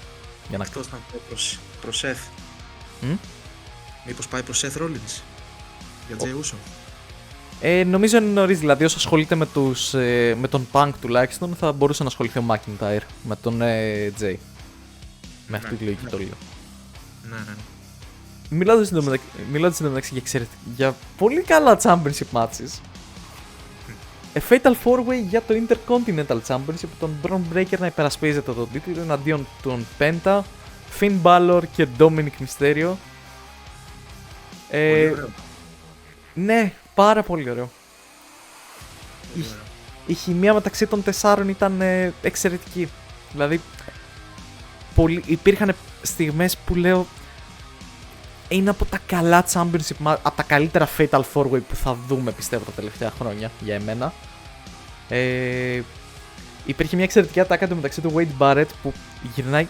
A: Για να...
B: Αυτός θα πάει προς Seth. Μήπως πάει προς Seth Rollins για Jey Uso.
A: Νομίζω είναι νωρίς, δηλαδή όσο ασχολείται με τον Punk τουλάχιστον θα μπορούσε να ασχοληθεί ο McIntyre με τον Jay. Με αυτή τη λογική το λέω.
B: Ναι.
A: Μιλώντας εντωμεταξύ για πολύ καλά Championship matches. Fatal 4-Way για το Intercontinental Championship, τον Braun Breaker να υπερασπίζεται τον τίτλο εναντίον των Penta, Finn Balor και Dominic Mysterio.
B: Πολύ ωραίο.
A: Ναι, πάρα πολύ ωραίο. Η χημεία μεταξύ των τεσσάρων ήταν εξαιρετική. Δηλαδή, υπήρχαν στιγμές που λέω είναι από τα καλά Championship, από τα καλύτερα Fatal 4-Way που θα δούμε πιστεύω τα τελευταία χρόνια για εμένα. Υπήρχε μια εξαιρετική ατάκα μεταξύ του Wade Barrett που γυρνάει,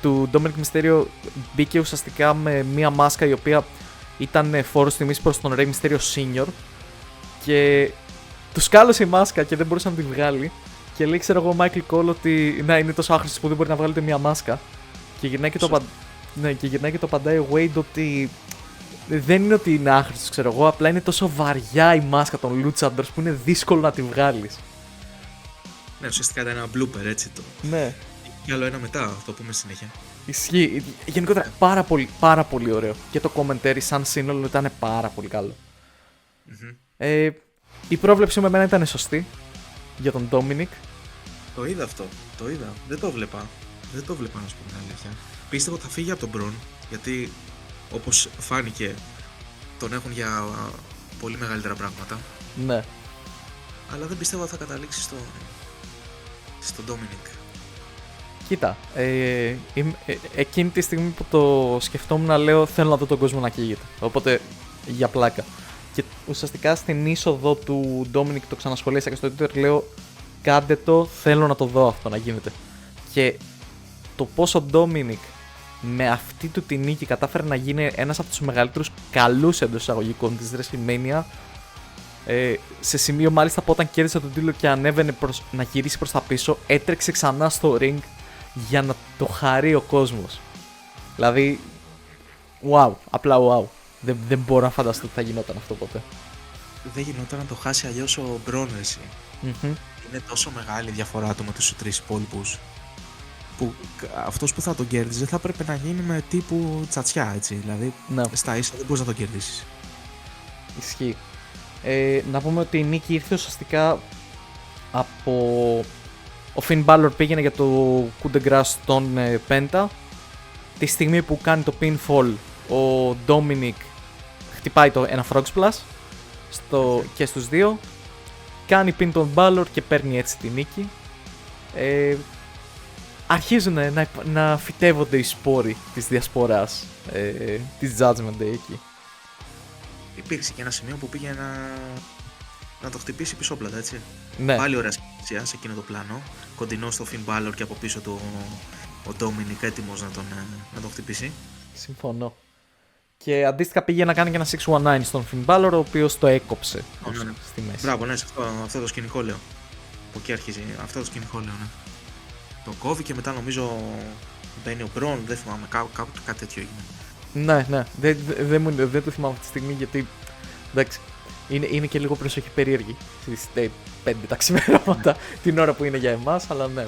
A: του Dominic Mysterio μπήκε ουσιαστικά με μια μάσκα η οποία ήταν φόρος τιμής προς τον Rey Mysterio Senior και του σκάλωσε η μάσκα και δεν μπορούσε να τη βγάλει και λέει ξέρω εγώ ο Michael Cole ότι να είναι τόσο άχρηστος που δεν μπορεί να βγάλει μια μάσκα και γυρνάει και το απαντάει ο Wade ότι δεν είναι ότι είναι άχρηστος ξέρω εγώ, απλά είναι τόσο βαριά η μάσκα των Luchadors που είναι δύσκολο να τη βγάλεις.
B: Ναι, ουσιαστικά ήταν ένα blooper έτσι το.
A: Ναι.
B: Και άλλο ένα μετά, θα το πούμε συνέχεια.
A: Ισχύει. Γενικότερα πάρα πολύ ωραίο. Και το commentary σαν σύνολο ήταν πάρα πολύ καλό. Η πρόβλεψη με εμένα ήταν σωστή για τον Dominic.
B: Το είδα αυτό. Το είδα. Δεν το βλέπα να σου πω την αλήθεια. Πίστευα ότι θα φύγει από τον Braun, γιατί όπως φάνηκε τον έχουν για πολύ μεγαλύτερα πράγματα.
A: Ναι.
B: Αλλά δεν πιστεύω ότι θα καταλήξει στον Dominic.
A: Κοίτα, εκείνη τη στιγμή που το σκεφτόμουν να λέω θέλω να δω τον κόσμο να καίγεται. Οπότε για πλάκα. Και ουσιαστικά στην είσοδο του Dominic το ξανασχολίασα και στο Twitter λέω κάντε το, θέλω να το δω αυτό να γίνεται. Και το πόσο Dominic με αυτή του τη νίκη κατάφερε να γίνει ένας από τους μεγαλύτερους καλούς εντός εισαγωγικών της WrestleMania, σε σημείο μάλιστα που όταν κέρδισε τον τίτλο και ανέβαινε να γυρίσει προς τα πίσω, έτρεξε ξανά στο ring για να το χαρεί ο κόσμος. Δηλαδή, wow, απλά wow. Δεν μπορώ να φανταστώ ότι θα γινόταν αυτό ποτέ.
B: Δεν γινόταν να το χάσει αλλιώς ο Braun, εσύ. Είναι τόσο μεγάλη η διαφορά του με τους τρεις υπόλοιπους που αυτός που θα τον κέρδιζε θα πρέπει να γίνει με τύπου τσατσιά, έτσι. Δηλαδή, στα ίσα δεν μπορείς να τον κερδίσεις.
A: Ισχύει. Να πούμε ότι η νίκη ήρθε ουσιαστικά από... Ο Finn Balor πήγαινε για το coup de grâce στον Penta. Τη στιγμή που κάνει το pinfall, ο Dominic χτυπάει ένα frog splash και στους δύο. Κάνει pin τον Balor και παίρνει έτσι τη νίκη. Αρχίζουν να φυτεύονται οι σπόροι της διασποράς της Judgment Day εκεί.
B: Υπήρξε και ένα σημείο που πήγε να το χτυπήσει πισόπλατα, έτσι.
A: Ναι.
B: Πάλι ωραία σκέψη σε εκείνο το πλάνο. Κοντινό στο Finn Balor και από πίσω του ο Dominic έτοιμος να τον χτυπήσει.
A: Συμφωνώ. Και αντίστοιχα πήγε να κάνει και ένα 619 στον Finn Balor, ο οποίος το έκοψε στη μέση.
B: Μπράβο, ναι, αυτό το σκηνικό λέω. Από εκεί αρχίζει. Αυτό το σκηνικό λέω, ναι. Το κόβει και μετά νομίζω μπαίνει ο Braun, δεν θυμάμαι, κάτι τέτοιο έγινε.
A: Ναι. Δεν το θυμάμαι αυτή τη στιγμή γιατί. Εντάξει. Είναι και λίγο προσοχή περίεργη στις 5 τα ξημερώματα την ώρα που είναι για εμάς, αλλά ναι.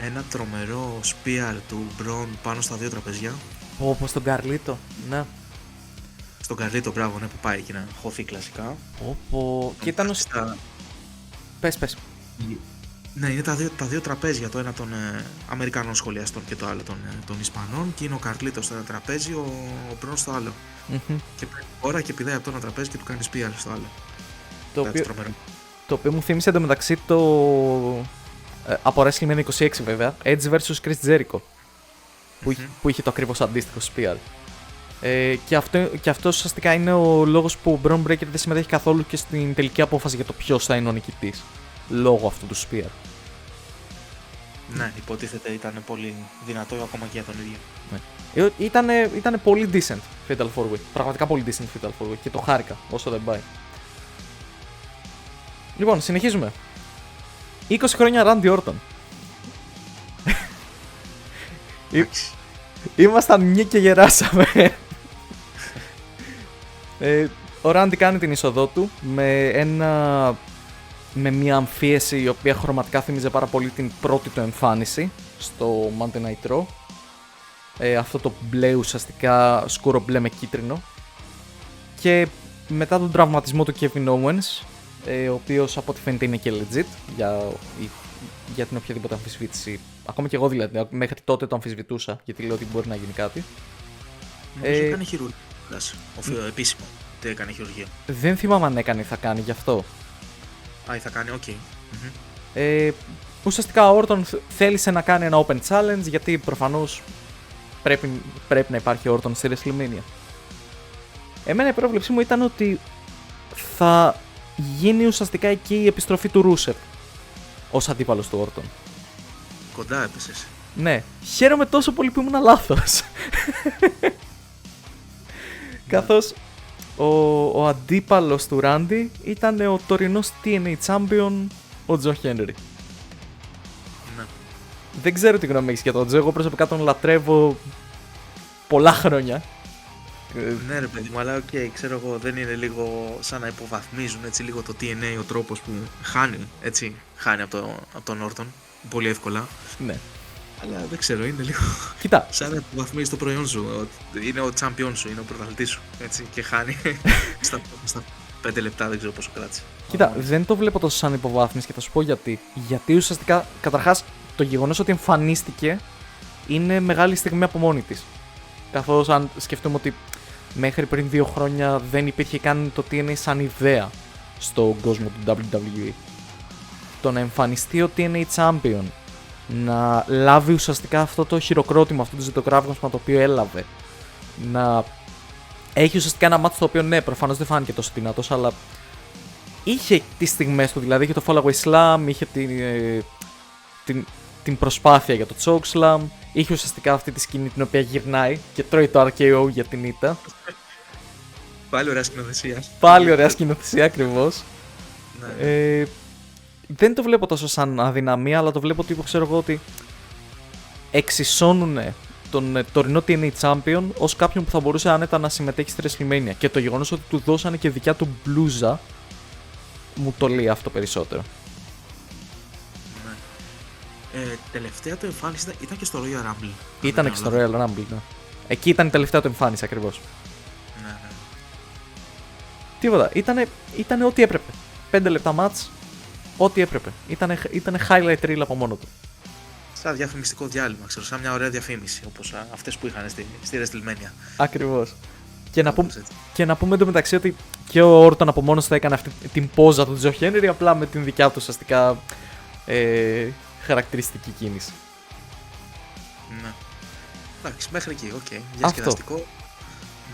B: Ένα τρομερό spear του Braun πάνω στα δύο τραπεζιά.
A: Όπως στον Καρλίτο, ναι.
B: Στον Καρλίτο, μπράβο, ναι, που πάει και να χωθεί κλασικά.
A: Και ήταν ως... Πες.
B: Ναι, είναι τα δύο τραπέζια, το ένα των Αμερικανών σχολιαστών και το άλλο των Ισπανών, και είναι ο Καρλίτος στο ένα τραπέζι, ο Braun στο άλλο. Και παίρνει ώρα και πηδάει από το ένα τραπέζι και του κάνει spear στο άλλο.
A: Το οποίο μου θύμισε εντωμεταξύ από WrestleMania 26 βέβαια, Edge vs Chris Jericho, που είχε το ακριβώς αντίστοιχο spear. Και αυτό ουσιαστικά είναι ο λόγος που ο Braun Breaker δεν συμμετέχει καθόλου και στην τελική απόφαση για το ποιος θα είναι ο νικητής. Λόγω αυτού του spear.
B: Ναι, υποτίθεται ήταν πολύ δυνατό ακόμα και για τον ίδιο.
A: Ναι. Ήταν πολύ decent Fatal 4-Way. Πραγματικά πολύ decent Fatal 4-Way και το χάρηκα όσο δεν πάει. Λοιπόν, συνεχίζουμε. 20 χρόνια Randy Orton.
C: Εντάξει.
A: Ήμασταν μια και γεράσαμε. Ο Ράντι κάνει την είσοδό του με μια αμφίεση η οποία χρωματικά θύμιζε πάρα πολύ την πρώτη του εμφάνιση στο Monday Night Raw. Αυτό το μπλε ουσιαστικά σκούρο μπλε με κίτρινο. Και μετά τον τραυματισμό του Kevin Owens, ο οποίος από ό,τι φαίνεται είναι και legit για την οποιαδήποτε αμφισβήτηση. Ακόμα και εγώ δηλαδή, μέχρι τότε το αμφισβητούσα γιατί λέω ότι μπορεί να γίνει κάτι.
C: Νομίζω έκανε χειρουργία. Επίσημο ότι έκανε χειρουργία.
A: Δεν θυμάμαι αν έκανε ή θα κάνει γι' αυτό.
C: Α, θα κάνει, οκ.
A: Ουσιαστικά ο Orton θέλησε να κάνει ένα open challenge γιατί προφανώς πρέπει να υπάρχει Orton στη WrestleMania. Εμένα η πρόβλεψή μου ήταν ότι θα γίνει ουσιαστικά εκεί η επιστροφή του Rusev ως αντίπαλος του Orton.
C: Κοντά έπεσες.
A: Ναι, χαίρομαι τόσο πολύ που ήμουν λάθος. Καθώς ο αντίπαλος του Randy ήταν ο τωρινός TNA Champion, ο Joe Henry.
C: Ναι.
A: Δεν ξέρω τι γνώμη έχεις για τον Joe, εγώ προσωπικά τον λατρεύω πολλά χρόνια.
C: Ναι ρε παιδί μου, αλλά οκ, ξέρω εγώ, δεν είναι λίγο σαν να υποβαθμίζουν έτσι λίγο το TNA ο τρόπος που χάνει από τον Orton πολύ εύκολα.
A: Ναι.
C: Αλλά δεν ξέρω, είναι λίγο
A: Κοίτα.
C: σαν να υποβαθμίζεις το προϊόν σου, είναι ο champion σου, είναι ο πρωταθλητής σου, έτσι, και χάνει στα 5 λεπτά, δεν ξέρω πόσο κράτησε.
A: Κοίτα, δεν το βλέπω τόσο σαν υποβάθμιση και θα σου πω γιατί. Γιατί ουσιαστικά, καταρχάς, το γεγονός ότι εμφανίστηκε είναι μεγάλη στιγμή από μόνη της. Καθώς αν σκεφτούμε ότι μέχρι πριν 2 χρόνια δεν υπήρχε καν το TNA σαν ιδέα στον κόσμο του WWE. Το να εμφανιστεί ο TNA Champion, να λάβει ουσιαστικά αυτό το χειροκρότημα, αυτό το ζητοκράβγασμα το οποίο έλαβε, να έχει ουσιαστικά ένα μάτι το οποίο ναι, προφανώς δεν φάνηκε τόσο δυνατός, αλλά είχε τις στιγμές του, δηλαδή είχε το Fall Away Slam, είχε την προσπάθεια για το Choke Slam, είχε ουσιαστικά αυτή τη σκηνή την οποία γυρνάει και τρώει το RKO για την ήττα.
C: Πάλι ωραία σκηνοθεσία.
A: Πάλι ωραία σκηνοθεσία ακριβώς.
C: Ναι.
A: Δεν το βλέπω τόσο σαν αδυναμία, αλλά το βλέπω ότι ξέρω εγώ ότι εξισώνουν τον τωρινό TNA Champion ως κάποιον που θα μπορούσε άνετα να συμμετέχει στη WrestleMania. Και το γεγονός ότι του δώσανε και δικιά του μπλούζα μου το λέει αυτό περισσότερο.
C: Ναι. Τελευταία του εμφάνιση ήταν και στο Royal Rumble.
A: Ήταν και στο Royal Rumble, ναι. Εκεί ήταν η τελευταία του εμφάνιση ακριβώς.
C: Ναι.
A: Τίποτα. Ήτανε ό,τι έπρεπε. 5 λεπτά μάτς, ό,τι έπρεπε. Ήτανε highlight reel από μόνο του.
C: Σαν διαφημιστικό διάλειμμα, ξέρω, σαν μια ωραία διαφήμιση όπως αυτές που είχαν στη WrestleMania.
A: Ακριβώς. Και να πούμε εντωμεταξύ ότι και ο Orton από μόνος θα έκανε αυτή την πόζα του Joe Henry, απλά με την δικιά του ουσιαστικά χαρακτηριστική κίνηση.
C: Ναι. Εντάξει, μέχρι εκεί, οκ. Διασκεδαστικό.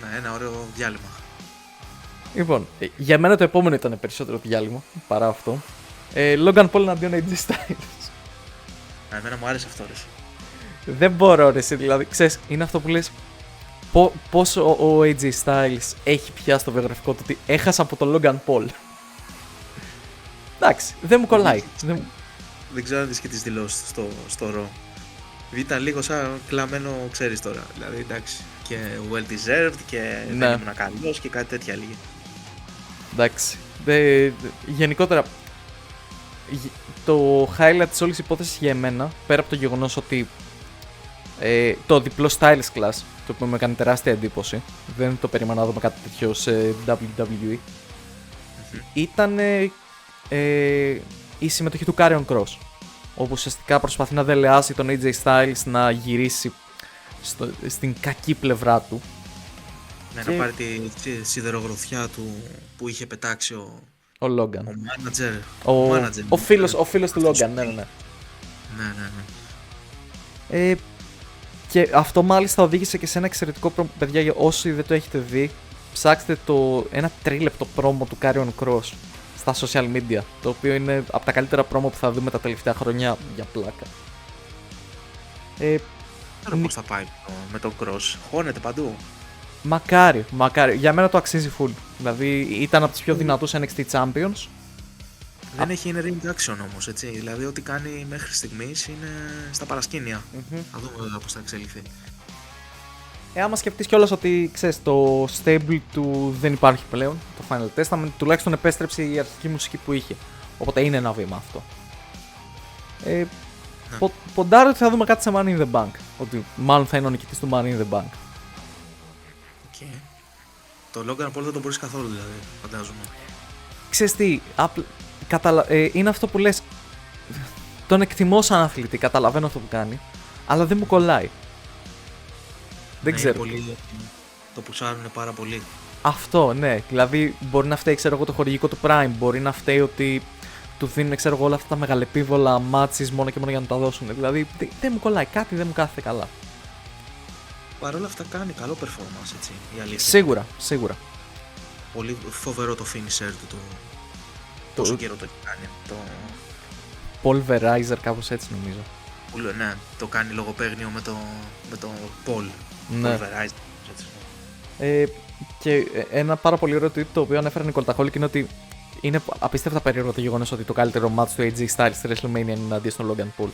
C: Ναι, ένα ωραίο διάλειμμα.
A: Λοιπόν, για μένα το επόμενο ήταν περισσότερο διάλειμμα παρά αυτό. Logan Paul εναντίον AJ Styles.
C: Εμένα μου άρεσε αυτό, ρε.
A: Δεν μπορώ, ρε, δηλαδή, ξέρεις, είναι αυτό που λες. Πόσο ο AJ Styles έχει πια στο βιογραφικό του ότι έχασα από τον Logan Paul. Εντάξει, δεν μου κολλάει.
C: Δεν ξέρω αν δεις και τις δηλώσεις στο Raw. Ήταν λίγο σαν κλαμμένο, ξέρεις τώρα. Δηλαδή, εντάξει, και well deserved και
A: ναι.
C: Δεν ήμουν καλός και κάτι τέτοια λίγη.
A: Εντάξει. Γενικότερα, το highlight της όλης υπόθεσης για εμένα, πέρα από το γεγονός ότι το διπλό Styles Clash, το οποίο με έκανε τεράστια εντύπωση, δεν το περίμενα να δούμε κάτι τέτοιο σε WWE, ήταν η συμμετοχή του Karrion Kross, όπου ουσιαστικά προσπαθεί να δελεάσει τον AJ Styles να γυρίσει στην κακή πλευρά του.
C: Ναι, να πάρει τη σιδερογροθιά του που είχε πετάξει ο
A: Logan. Ο φίλος του Logan, ναι. Και αυτό μάλιστα οδήγησε και σε ένα εξαιρετικό πρόμο. Παιδιά, για όσοι δεν το έχετε δει, ψάξτε ένα 3λεπτο πρόμο του Karrion Kross στα social media, το οποίο είναι από τα καλύτερα πρόμο που θα δούμε τα τελευταία χρόνια για πλάκα.
C: Δεν ξέρω πώς θα πάει με τον Kross, χώνεται παντού.
A: Μακάρι. Για μένα το αξίζει full. Δηλαδή ήταν από τους πιο δυνατούς NXT Champions.
C: Δεν έχει in ring action όμως, έτσι. Δηλαδή, ό,τι κάνει μέχρι στιγμής είναι στα παρασκήνια. Θα δούμε βέβαια πώς θα εξελιχθεί.
A: Άμα σκεφτείς κιόλας ότι ξέρεις, το stable του δεν υπάρχει πλέον, το Final Testament, τουλάχιστον επέστρεψε η αρχική μουσική που είχε. Οπότε είναι ένα βήμα αυτό. Ποντάρω ότι θα δούμε κάτι σε Money in the Bank. Ότι μάλλον θα είναι ο νικητής του Money in the Bank.
C: Okay. Το Logan Paul δεν τον μπορείς καθόλου, δηλαδή, φαντάζομαι.
A: Ξέρεις τι, είναι αυτό που λες. Τον εκτιμώ σαν αθλητή, καταλαβαίνω αυτό που κάνει, αλλά δεν μου κολλάει. Δεν ξέρω.
C: Πολύ, το πουσάρουν πάρα πολύ.
A: Αυτό, ναι. Δηλαδή, μπορεί να φταίει, ξέρω εγώ, το χορηγικό του Prime. Μπορεί να φταίει ότι του δίνουν, ξέρω εγώ, όλα αυτά τα μεγαλεπίβολα μάτσις μόνο και μόνο για να τα δώσουν. Δηλαδή, δεν μου κολλάει. Κάτι δεν μου κάθεται καλά.
C: Παρ' όλα αυτά κάνει καλό performance, έτσι, η αλήθεια.
A: Σίγουρα, σίγουρα.
C: Πολύ φοβερό το finisher του. Πόσο καιρό το κάνει. Το
A: Pulverizer, κάπως έτσι νομίζω.
C: Ναι, το κάνει λογοπαίγνιο με το Paul.
A: Ναι.
C: Pulverizer, έτσι.
A: Και ένα πάρα πολύ ωραίο tweet το οποίο ανέφερε Νικολταχόλικ είναι ότι είναι απίστευτα περίεργο το γεγονός ότι το καλύτερο match του AJ Styles στη WrestleMania είναι εναντίον στον Logan Paul.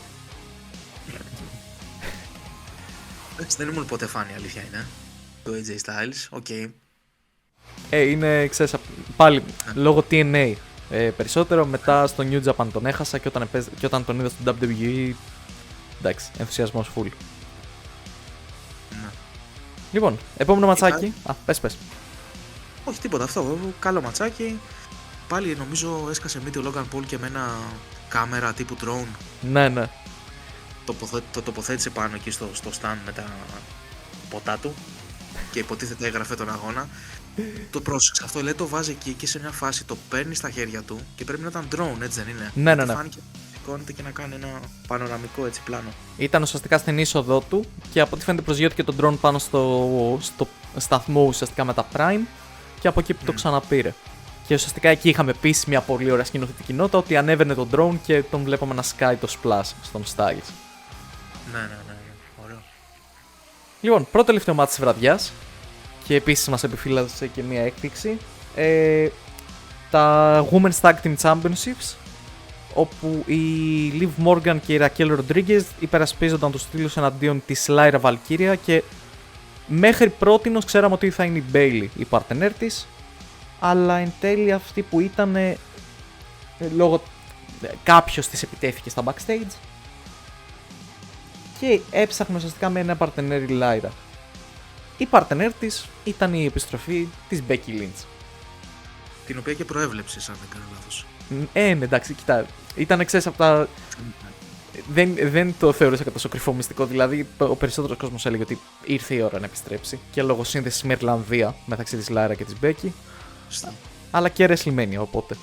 C: Εντάξει, δεν ήμουν ποτέ φαν, η αλήθεια είναι. Το AJ Styles, οκ.
A: Είναι, ξέρεις, πάλι λόγω TNA περισσότερο. Μετά στο New Japan τον έχασα και όταν τον είδα στο WWE, εντάξει, ενθουσιασμός full.
C: Ναι.
A: Λοιπόν, επόμενο ματσάκι. Πες.
C: Όχι τίποτα, αυτό, καλό ματσάκι. Πάλι νομίζω έσκασε μύτη ο Logan Paul και με ένα κάμερα τύπου drone.
A: Ναι.
C: Το τοποθέτησε πάνω εκεί στο stand με τα ποτά του και υποτίθεται έγραφε τον αγώνα. Το πρόσεξε αυτό, λέει, το βάζει εκεί και σε μια φάση το παίρνει στα χέρια του και πρέπει να ήταν drone, έτσι δεν είναι?
A: Ναι.
C: Φάνηκε σηκώνεται και να κάνει ένα πανοραμικό έτσι πλάνο.
A: Ήταν ουσιαστικά στην είσοδό του και από ό,τι φαίνεται προσγειώθηκε τον drone πάνω στο σταθμό ουσιαστικά με τα Prime και από εκεί που το ξαναπήρε. Και ουσιαστικά εκεί είχαμε επίσης μια πολύ ωραία σκηνοθετική νότα ότι ανέβαινε τον drone και τον βλέπαμε να σκάει το splash στον Styles.
C: Ναι, ωραίο.
A: Λοιπόν, πρώτο τελευταίο μάτι της βραδιάς και επίσης μας επιφύλασε και μια έκπληξη. Τα Women's Tag Team Championships, όπου η Liv Morgan και η Raquel Rodriguez υπερασπίζονταν τους τίτλους εναντίον της Lyra Valkyria και μέχρι πρότινος ξέραμε ότι θα είναι η Bayley η παρτενέρ της, αλλά εν τέλει αυτή που ήταν λόγω κάποιος της επιτέθηκε στα backstage και έψαχνε ουσιαστικά με ένα παρτενέρ η Lyra. Η παρτενέρ της ήταν η επιστροφή της Becky Lynch.
C: Την οποία και προέβλεψες, αν δεν κάνω λάθος.
A: Ναι, εντάξει, κοιτά. Ήταν εξές από τα. Δεν το θεωρούσα και τόσο κρυφό μυστικό. Δηλαδή, ο περισσότερος κόσμος έλεγε ότι ήρθε η ώρα να επιστρέψει και λόγω σύνδεσης με Ιρλανδία μεταξύ της Lyra και της Becky. Αλλά και WrestleMania, οπότε.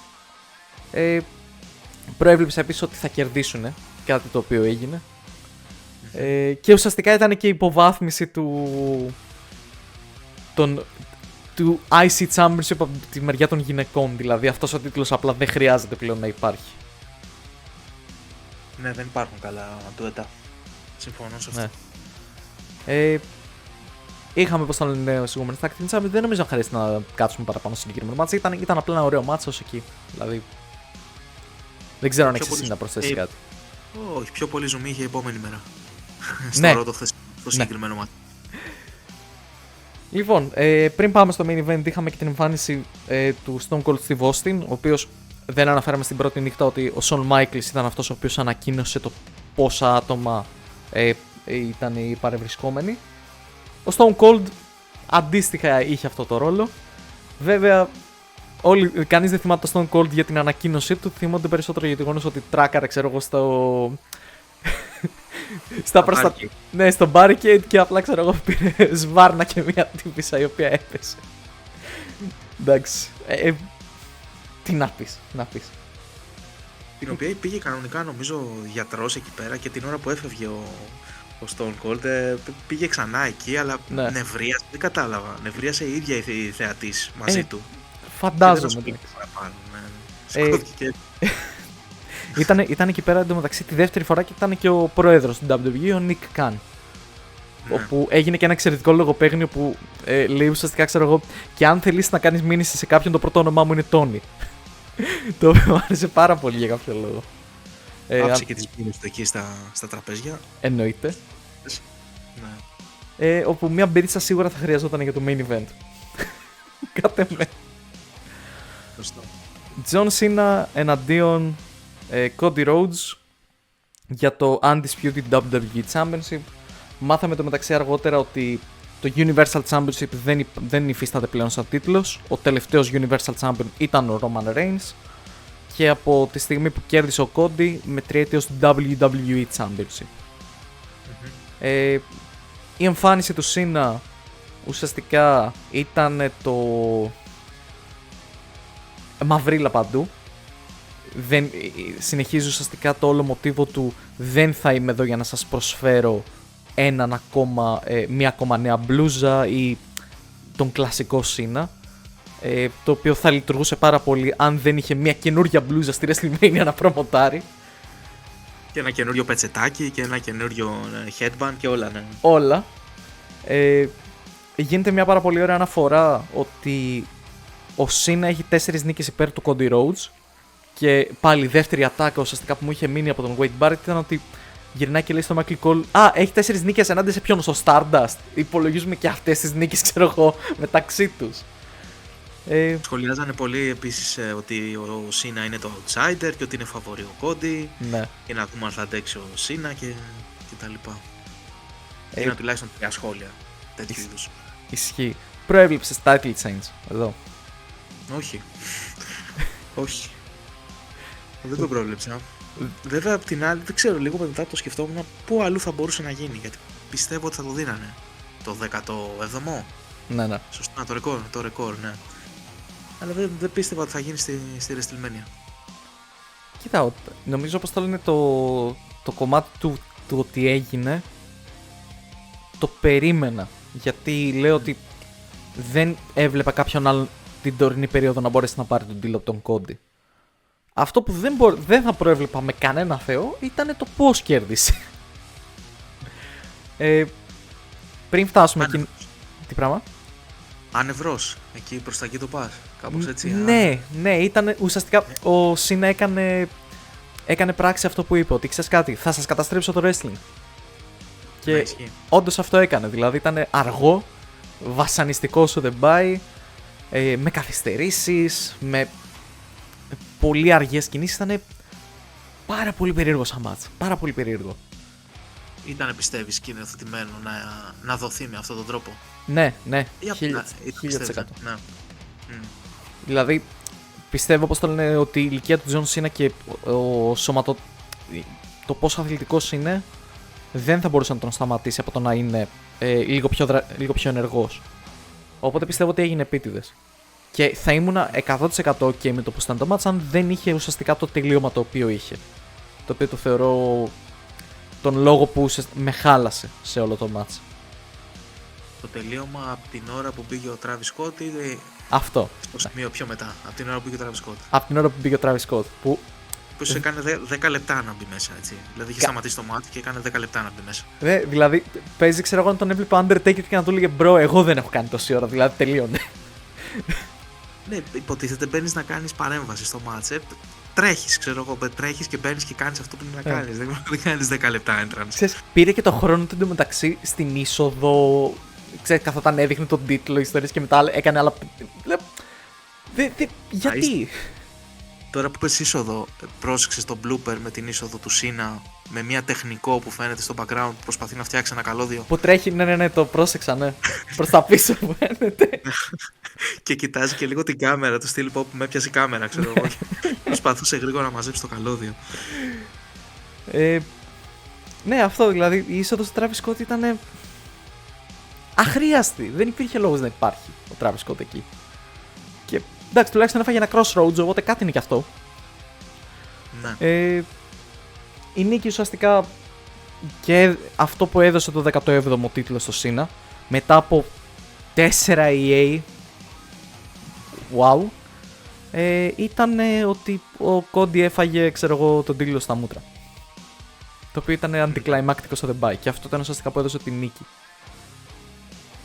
A: Προέβλεψα επίσης ότι θα κερδίσουν, κάτι το οποίο έγινε. Και ουσιαστικά ήταν και η υποβάθμιση του IC Championship από τη μεριά των γυναικών. Δηλαδή αυτός ο τίτλος απλά δεν χρειάζεται πλέον να υπάρχει.
C: Ναι, δεν υπάρχουν καλά ντουέτα. Συμφωνώ σε αυτό.
A: Ναι. Είχαμε, πώς θα λένε, στις Women's Tag Team Champions. Δεν νομίζω να χρειάζεται να κάτσουμε παραπάνω στο συγκεκριμένο μάτς. Ήταν απλά ένα ωραίο μάτς ως εκεί. Δηλαδή, δεν ξέρω αν έχεις εσύ να προσθέσεις κάτι.
C: Όχι, πιο πολύ ζουμί είχε η επόμενη μέρα.
A: Ναι.
C: Στο χθες, το συγκεκριμένο μάτι.
A: Λοιπόν, πριν πάμε στο main event, είχαμε και την εμφάνιση του Stone Cold Steve Austin, ο οποίος δεν αναφέραμε στην πρώτη νύχτα ότι ο Shawn Michaels ήταν αυτός ο οποίος ανακοίνωσε το πόσα άτομα ήταν οι παρευρισκόμενοι. Ο Stone Cold αντίστοιχα είχε αυτό το ρόλο. Βέβαια, κανείς δεν θυμάται το Stone Cold για την ανακοίνωσή του, θυμόνται περισσότερο για το γεγονός ότι τράκαρε, ξέρω εγώ, στο barricade και απλά, ξέρω εγώ, πήρε σβάρνα και μια τύπισσα η οποία έπεσε. Εντάξει. Τι να πεις.
C: Την οποία πήγε κανονικά, νομίζω, γιατρός εκεί πέρα και την ώρα που έφευγε ο Stone Cold πήγε ξανά εκεί, αλλά
A: ναι.
C: Νευρίασε, δεν κατάλαβα. Νευρίασε η ίδια η θεατής μαζί του.
A: Φαντάζομαι.
C: Σηκώθηκε.
A: Ήταν εκεί πέρα εντωμεταξύ τη δεύτερη φορά και ήταν και ο πρόεδρος του WWE, ο Nick Khan. Ναι. Όπου έγινε και ένα εξαιρετικό λογοπαίγνιο που λέει ουσιαστικά, ξέρω εγώ, και αν θελήσεις να κάνεις μήνυση σε κάποιον, το πρώτο όνομά μου είναι Tony. Το οποίο μου άρεσε πάρα πολύ για κάποιο λόγο.
C: Άψε και τις μπύρες του εκεί στα τραπέζια.
A: Εννοείται.
C: Ναι.
A: Όπου μια μπυρίτσα σίγουρα θα χρειαζόταν για το main event. Κάτε με.
C: Σωστό.
A: John Cena εναντίον Cody Rhodes για το Undisputed WWE Championship. Μάθαμε το μεταξύ αργότερα ότι το Universal Championship δεν υφίσταται πλέον σαν τίτλος. Ο τελευταίος Universal Champion ήταν ο Roman Reigns. Και από τη στιγμή που κέρδισε ο Cody μετριέται ως WWE Championship. Η εμφάνιση του Cena ουσιαστικά ήταν το μαυρίλα παντού. Συνεχίζει ουσιαστικά το όλο μοτίβο του δεν θα είμαι εδώ για να σας προσφέρω μία ακόμα νέα μπλούζα ή τον κλασικό Cena, το οποίο θα λειτουργούσε πάρα πολύ αν δεν είχε μία καινούργια μπλούζα στη WrestleMania να προμοτάρει.
C: Και ένα καινούριο πετσετάκι και ένα καινούριο headband και όλα, ναι.
A: Όλα. Γίνεται μια πάρα πολύ ωραία αναφορά ότι ο Cena έχει 4 νίκες υπέρ του Cody Rhodes. Και πάλι η δεύτερη ατάκα ουσιαστικά που μου είχε μείνει από τον Wade Barrett ήταν ότι γυρνάει και λέει στο Michael Cole: Α, έχει 4 νίκες ενάντια σε ποιον? Στο Stardust. Υπολογίζουμε και αυτές τις νίκες, ξέρω εγώ, μεταξύ τους.
C: Σχολιάζανε πολύ επίσης ότι ο Cena είναι το outsider και ότι είναι φαβορί ο Cody.
A: Ναι.
C: Και να δούμε αν θα αντέξει ο Cena και τα λοιπά. Είναι τουλάχιστον 3 σχόλια τέτοιου είδους.
A: Ισχύει. Προέβλεψες title change εδώ?
C: Όχι. Όχι. Δεν το πρόβλεψα. Βέβαια, απ' την άλλη, δεν ξέρω, λίγο μετά το σκεφτόμουν πού αλλού θα μπορούσε να γίνει. Γιατί πιστεύω ότι θα το δίνανε. Το 17ο.
A: Ναι.
C: Σωστά, το ρεκόρ, ναι. Αλλά δεν πίστευα ότι θα γίνει στη WrestleMania.
A: Κοίτα, νομίζω πως το λένε το κομμάτι του ότι έγινε. Το περίμενα. Γιατί λέω ότι δεν έβλεπα κάποιον άλλον την τωρινή περίοδο να μπορέσει να πάρει τον τίτλο από τον Cody. Αυτό που δεν θα προέβλεπα με κανένα θεό ήταν το πώς κέρδισε. Πριν φτάσουμε εκεί. Τι πράγμα?
C: Ανευρός, εκεί προς τα εκεί το πας. Κάπως έτσι.
A: Ναι, ήταν ουσιαστικά ο Cena έκανε πράξη αυτό που είπε. Ότι ξέρεις κάτι, θα σας καταστρέψω το wrestling. Και όντως αυτό έκανε. Δηλαδή ήταν αργό, βασανιστικό σου δεν πάει, με καθυστερήσεις, με πολύ αργές κινήσεις. Ήταν πάρα πολύ περίεργο σαν μάτς. Πάρα πολύ περίεργο.
C: Ήταν, πιστεύεις, σκηνοθετημένο να δοθεί με αυτόν τον τρόπο?
A: Ναι, 1000%.
C: Ναι.
A: Δηλαδή, πιστεύω πως το λένε ότι η ηλικία του John Cena και το πόσο αθλητικός είναι δεν θα μπορούσε να τον σταματήσει από το να είναι λίγο πιο ενεργός. Οπότε πιστεύω ότι έγινε επίτηδες. Και θα ήμουνα 100% ok με το πως ήταν το match αν δεν είχε ουσιαστικά το τελείωμα το οποίο είχε. Το οποίο το θεωρώ τον λόγο που με χάλασε σε όλο το match.
C: Το τελείωμα από την ώρα που πήγε ο Travis Scott ή
A: αυτό.
C: Στο σημείο πιο μετά, από την ώρα που πήγε ο Travis Scott?
A: Από την ώρα που πήγε ο Travis Scott. Που
C: έκανε 10 λεπτά να μπει μέσα, έτσι. Δηλαδή είχε σταματήσει το μάτι και έκανε 10 λεπτά να μπει μέσα.
A: Δηλαδή παίζει, ξέρω εγώ, να τον έβλεπε ο Undertaker και να του λέγε μπρο, εγώ δεν έχω κάνει τόση ώρα, δηλαδή τελείωνε.
C: Ναι, υποτίθεται μπαίνεις να κάνεις παρέμβαση στο μάτς. Τρέχεις, ξέρω εγώ, τρέχεις και μπαίνεις και κάνεις αυτό που είναι να κάνεις. Δεν κάνεις 10 λεπτά entrance.
A: Ξέρεις, πήρε και το χρόνο του εντωμεταξύ στην είσοδο. Ξέρεις, καθόταν έδειχνε τον τίτλο, ιστορίες και μετά έκανε άλλα. Γιατί?
C: Τώρα που πες είσοδο, πρόσεξες το blooper με την είσοδο του Cena με μια τεχνικό που φαίνεται στο background που προσπαθεί να φτιάξει ένα καλώδιο.
A: Που τρέχει, ναι, το πρόσεξα, ναι. Προς τα πίσω που φαίνεται.
C: Και κοιτάζει και λίγο την κάμερα, το στυλ που με έπιασε η κάμερα, ξέρω εγώ. Προσπαθούσε γρήγορα να μαζέψει το καλώδιο.
A: Ναι, αυτό δηλαδή. Η είσοδος του Travis Scott ήταν αχρίαστη. Δεν υπήρχε λόγος να υπάρχει ο Travis Scott εκεί. Και εντάξει, τουλάχιστον έφαγε ένα crossroads, οπότε κάτι είναι κι αυτό.
C: Ναι.
A: Η νίκη ουσιαστικά και αυτό που έδωσε το 17ο τίτλο στο Cena μετά από 4 EA. Wow. Ήταν ότι ο Cody έφαγε, ξέρω εγώ, τον τίτλο στα μούτρα. Το οποίο ήταν αντικλαϊμάκτικο στο The Buy. Και αυτό ήταν ουσιαστικά που έδωσε τη νίκη.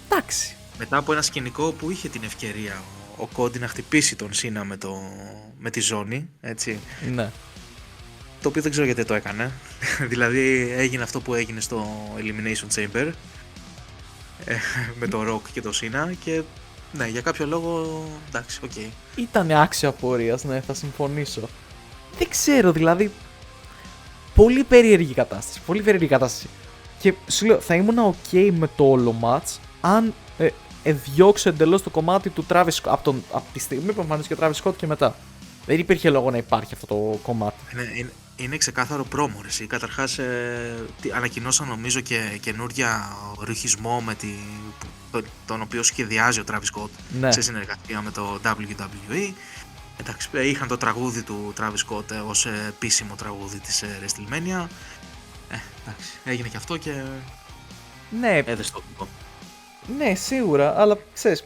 A: Εντάξει.
C: Μετά από ένα σκηνικό που είχε την ευκαιρία ο Κόντι να χτυπήσει τον Σίνα με τη ζώνη, έτσι.
A: Ναι.
C: Το οποίο δεν ξέρω γιατί το έκανε. Δηλαδή έγινε αυτό που έγινε στο Elimination Chamber με το Rock και το Σίνα και ναι, για κάποιο λόγο εντάξει, οκ.
A: Ήταν άξιο απορίας, ναι, θα συμφωνήσω. Δεν ξέρω, δηλαδή. Πολύ περίεργη κατάσταση. Πολύ περίεργη κατάσταση. Και σου λέω, θα ήμουν ok με το όλο match αν διώξω εντελώς το κομμάτι του Travis Scott από τη στιγμή που εμφανίστηκε ο Travis Scott και μετά. Δεν υπήρχε λόγο να υπάρχει αυτό το κομμάτι.
C: Είναι ξεκάθαρο πρόμο, ρε. Καταρχάς ανακοινώσαν νομίζω και καινούρια ρουχισμό τον οποίο σχεδιάζει ο Travis Scott,
A: Ναι.
C: σε συνεργασία με το WWE. Εντάξει, είχαν το τραγούδι του Travis Scott ως επίσημο τραγούδι της WrestleMania. Εντάξει, έγινε και αυτό και
A: Ναι,
C: έδεσε το οπτικό.
A: ναι, σίγουρα, αλλά ξέρεις.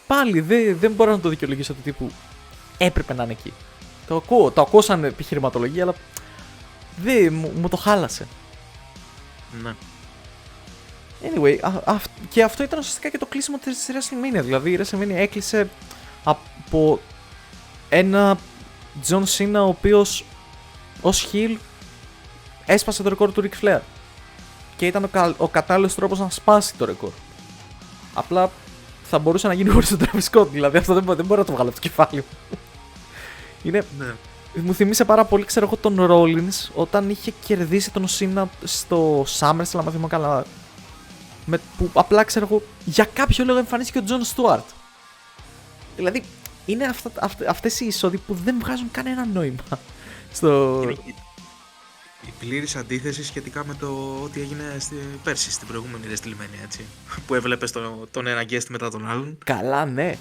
A: Πάλι δεν μπορώ να το δικαιολογήσω του τύπου έπρεπε να είναι εκεί. Το ακούω σαν επιχειρηματολογία, αλλά μου το χάλασε.
C: Ναι.
A: Anyway, και αυτό ήταν ουσιαστικά και το κλείσιμο της WrestleMania. Δηλαδή η WrestleMania έκλεισε από ένα John Cena ο οποίος ως heel έσπασε το ρεκόρ του Ric Flair. Και ήταν ο κατάλληλος τρόπος να σπάσει το ρεκόρ. Απλά θα μπορούσε να γίνει χωρίς τον Travis Scott. Δηλαδή αυτό δεν μπορώ να το βγάλω από το κεφάλι μου. Είναι...
C: Ναι.
A: Μου θυμίσε πάρα πολύ, ξέρω εγώ, τον Rollins όταν είχε κερδίσει τον Cena στο SummerSlam, αν θυμάμαι καλά. Που απλά, ξέρω εγώ, για κάποιο λόγο εμφανίστηκε ο John Stewart. Δηλαδή, είναι αυτές οι εισόδοι που δεν βγάζουν κανένα νόημα.
C: Είναι η πλήρης αντίθεση σχετικά με το ότι έγινε πέρσι στην προηγούμενη WrestleMania, έτσι. Που έβλεπες τον ένα guest μετά τον άλλον.
A: Καλά, ναι.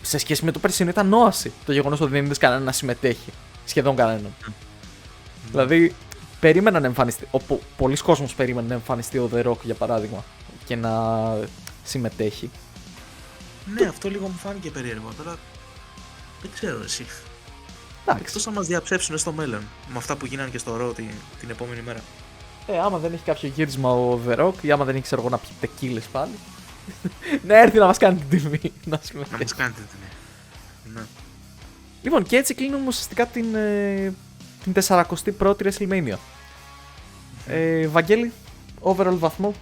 A: Σε σχέση με το περσινό ήταν νόαση το γεγονός ότι δεν είδες κανέναν να συμμετέχει. Σχεδόν κανέναν. Δηλαδή, περίμενα να εμφανιστεί. Πολλοί κόσμος περίμενε να εμφανιστεί ο The Rock, για παράδειγμα, και να συμμετέχει.
C: Ναι, αυτό λίγο μου φάνηκε περίεργο. Τώρα δεν ξέρω εσύ.
A: Εντάξει.
C: Εκτός να μας διαψεύσουν στο μέλλον με αυτά που γίνανε και στο Raw την επόμενη μέρα.
A: Άμα δεν έχει κάποιο γύρισμα ο The Rock ή άμα δεν έχει, ξέρω εγώ, να πιει τεκίλες πάλι. Να έρθει να μας κάνει την τιμή. Να
C: μας κάνει την τιμή. Ναι.
A: Λοιπόν, και έτσι κλείνουμε ουσιαστικά την 41η WrestleMania. Βαγγέλη, overall βαθμό.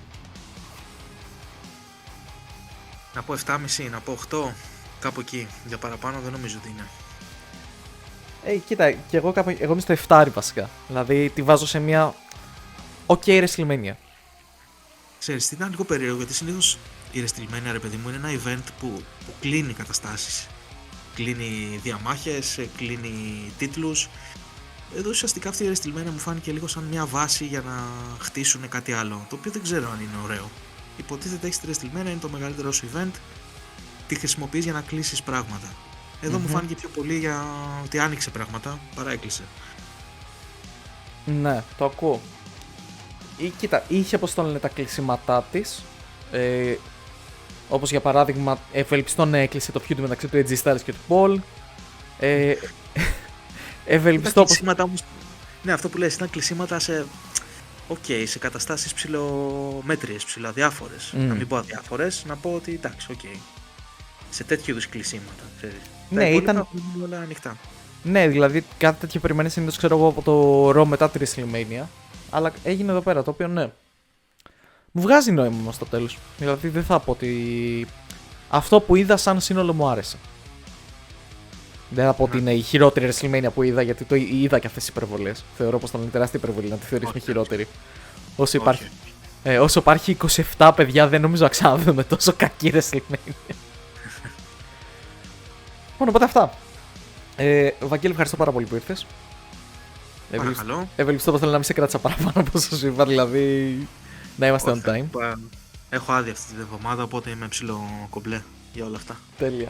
C: Να πω 7,5, να πω 8, κάπου εκεί. Για παραπάνω δεν νομίζω ότι είναι.
A: Κοίτα, και εγώ είμαι στο 7 βασικά. Δηλαδή τη βάζω σε μια ok WrestleMania.
C: Ξέρεις, τι ήταν λίγο περίεργο, γιατί συνήθως η WrestleMania, ρε παιδί μου, είναι ένα event που κλείνει καταστάσεις. Κλείνει διαμάχες, κλείνει τίτλους. Εδώ ουσιαστικά αυτή η WrestleMania μου φάνηκε λίγο σαν μια βάση για να χτίσουν κάτι άλλο, το οποίο δεν ξέρω αν είναι ωραίο. Υποτίθεται έχεις τη WrestleMania, είναι το μεγαλύτερο σου event, τη χρησιμοποιείς για να κλείσεις πράγματα. Εδώ μου φάνηκε πιο πολύ για ότι άνοιξε πράγματα παρά έκλεισε.
A: Ναι, το ακούω. Κοίτα, είχε, όπως το λένε, τα κλεισίματά της. Όπως για παράδειγμα, ευελπιστώ να έκλεισε το feud μεταξύ του AJ Styles και του Paul. Ευελπιστώ πως...
C: Ναι, αυτό που λες, ήταν κλεισίματα σε... σε καταστάσεις ψιλομέτριες, ψιλοαδιάφορες. Να μην πω αδιάφορες, να πω ότι εντάξει, σε τέτοιου είδους κλεισίματα, ξέρεις.
A: Ναι, ήταν
C: όλα ανοιχτά.
A: Ναι, δηλαδή κάτι τέτοιο περιμένει συνήθως, ξέρω εγώ, από το Raw μετά τη WrestleMania. Αλλά έγινε εδώ πέρα, το οποίο ναι. Μου βγάζει νόημα όμως στο τέλος. Δηλαδή δεν θα πω ότι αυτό που είδα σαν σύνολο μου άρεσε. Δεν θα πω ότι είναι η χειρότερη WrestleMania που είδα, γιατί το είδα και αυτές τις υπερβολές. Θεωρώ πως ήταν τεράστια υπερβολή να τη θεωρήσουμε χειρότερη. Όσο υπάρχει 27 παιδιά, δεν νομίζω να ξαναδούμε τόσο κακή WrestleMania. Μόνο οπότε αυτά. Βαγγέλη, ευχαριστώ πάρα πολύ που ήρθες.
C: Παρακαλώ.
A: Ευελπιστώ πως θέλω να μην σε κράτησα παραπάνω από όσο σου είπα, δηλαδή να είμαστε on time.
C: Έχω άδεια αυτή την εβδομάδα, οπότε είμαι ψηλό κομπλέ για όλα αυτά.
A: Τέλεια.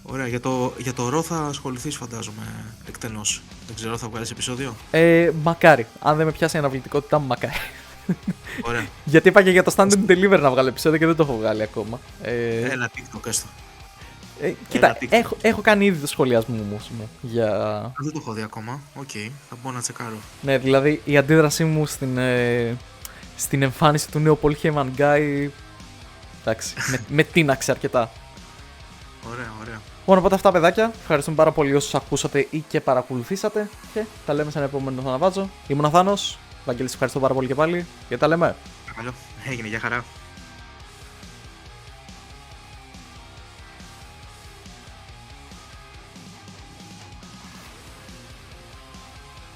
C: Ωραία, για το Raw θα ασχοληθείς φαντάζομαι εκτενώς. Δεν ξέρω, θα βγάλεις επεισόδιο.
A: Μακάρι. Αν δεν με πιάσει η αναβλητικότητά μου, μακάρι.
C: Ωραία.
A: Γιατί είπα και για το Stand and Deliver να βγάλω επεισόδιο και δεν το έχω βγάλει ακόμα.
C: Ένα TikTok έστω.
A: Κοίτα, έχω κάνει ήδη το σχολιασμό μου για...
C: Δεν το έχω δει ακόμα. Θα μπορώ να τσεκάρω.
A: Ναι, δηλαδή η αντίδρασή μου στην εμφάνιση του νέου Paul Heyman Guy Εντάξει, με τίναξε αρκετά.
C: Ωραία, ωραία.
A: Λοιπόν, οπότε αυτά παιδάκια. Ευχαριστούμε πάρα πολύ όσους ακούσατε ή και παρακολουθήσατε. Και τα λέμε σε ένα επόμενο Θαναβάτζο. Ήμουν ο Θάνος. Βαγγέλης, ευχαριστώ πάρα πολύ και πάλι. Και τα λέμε.
C: Καλό. Έγινε, για χαρά.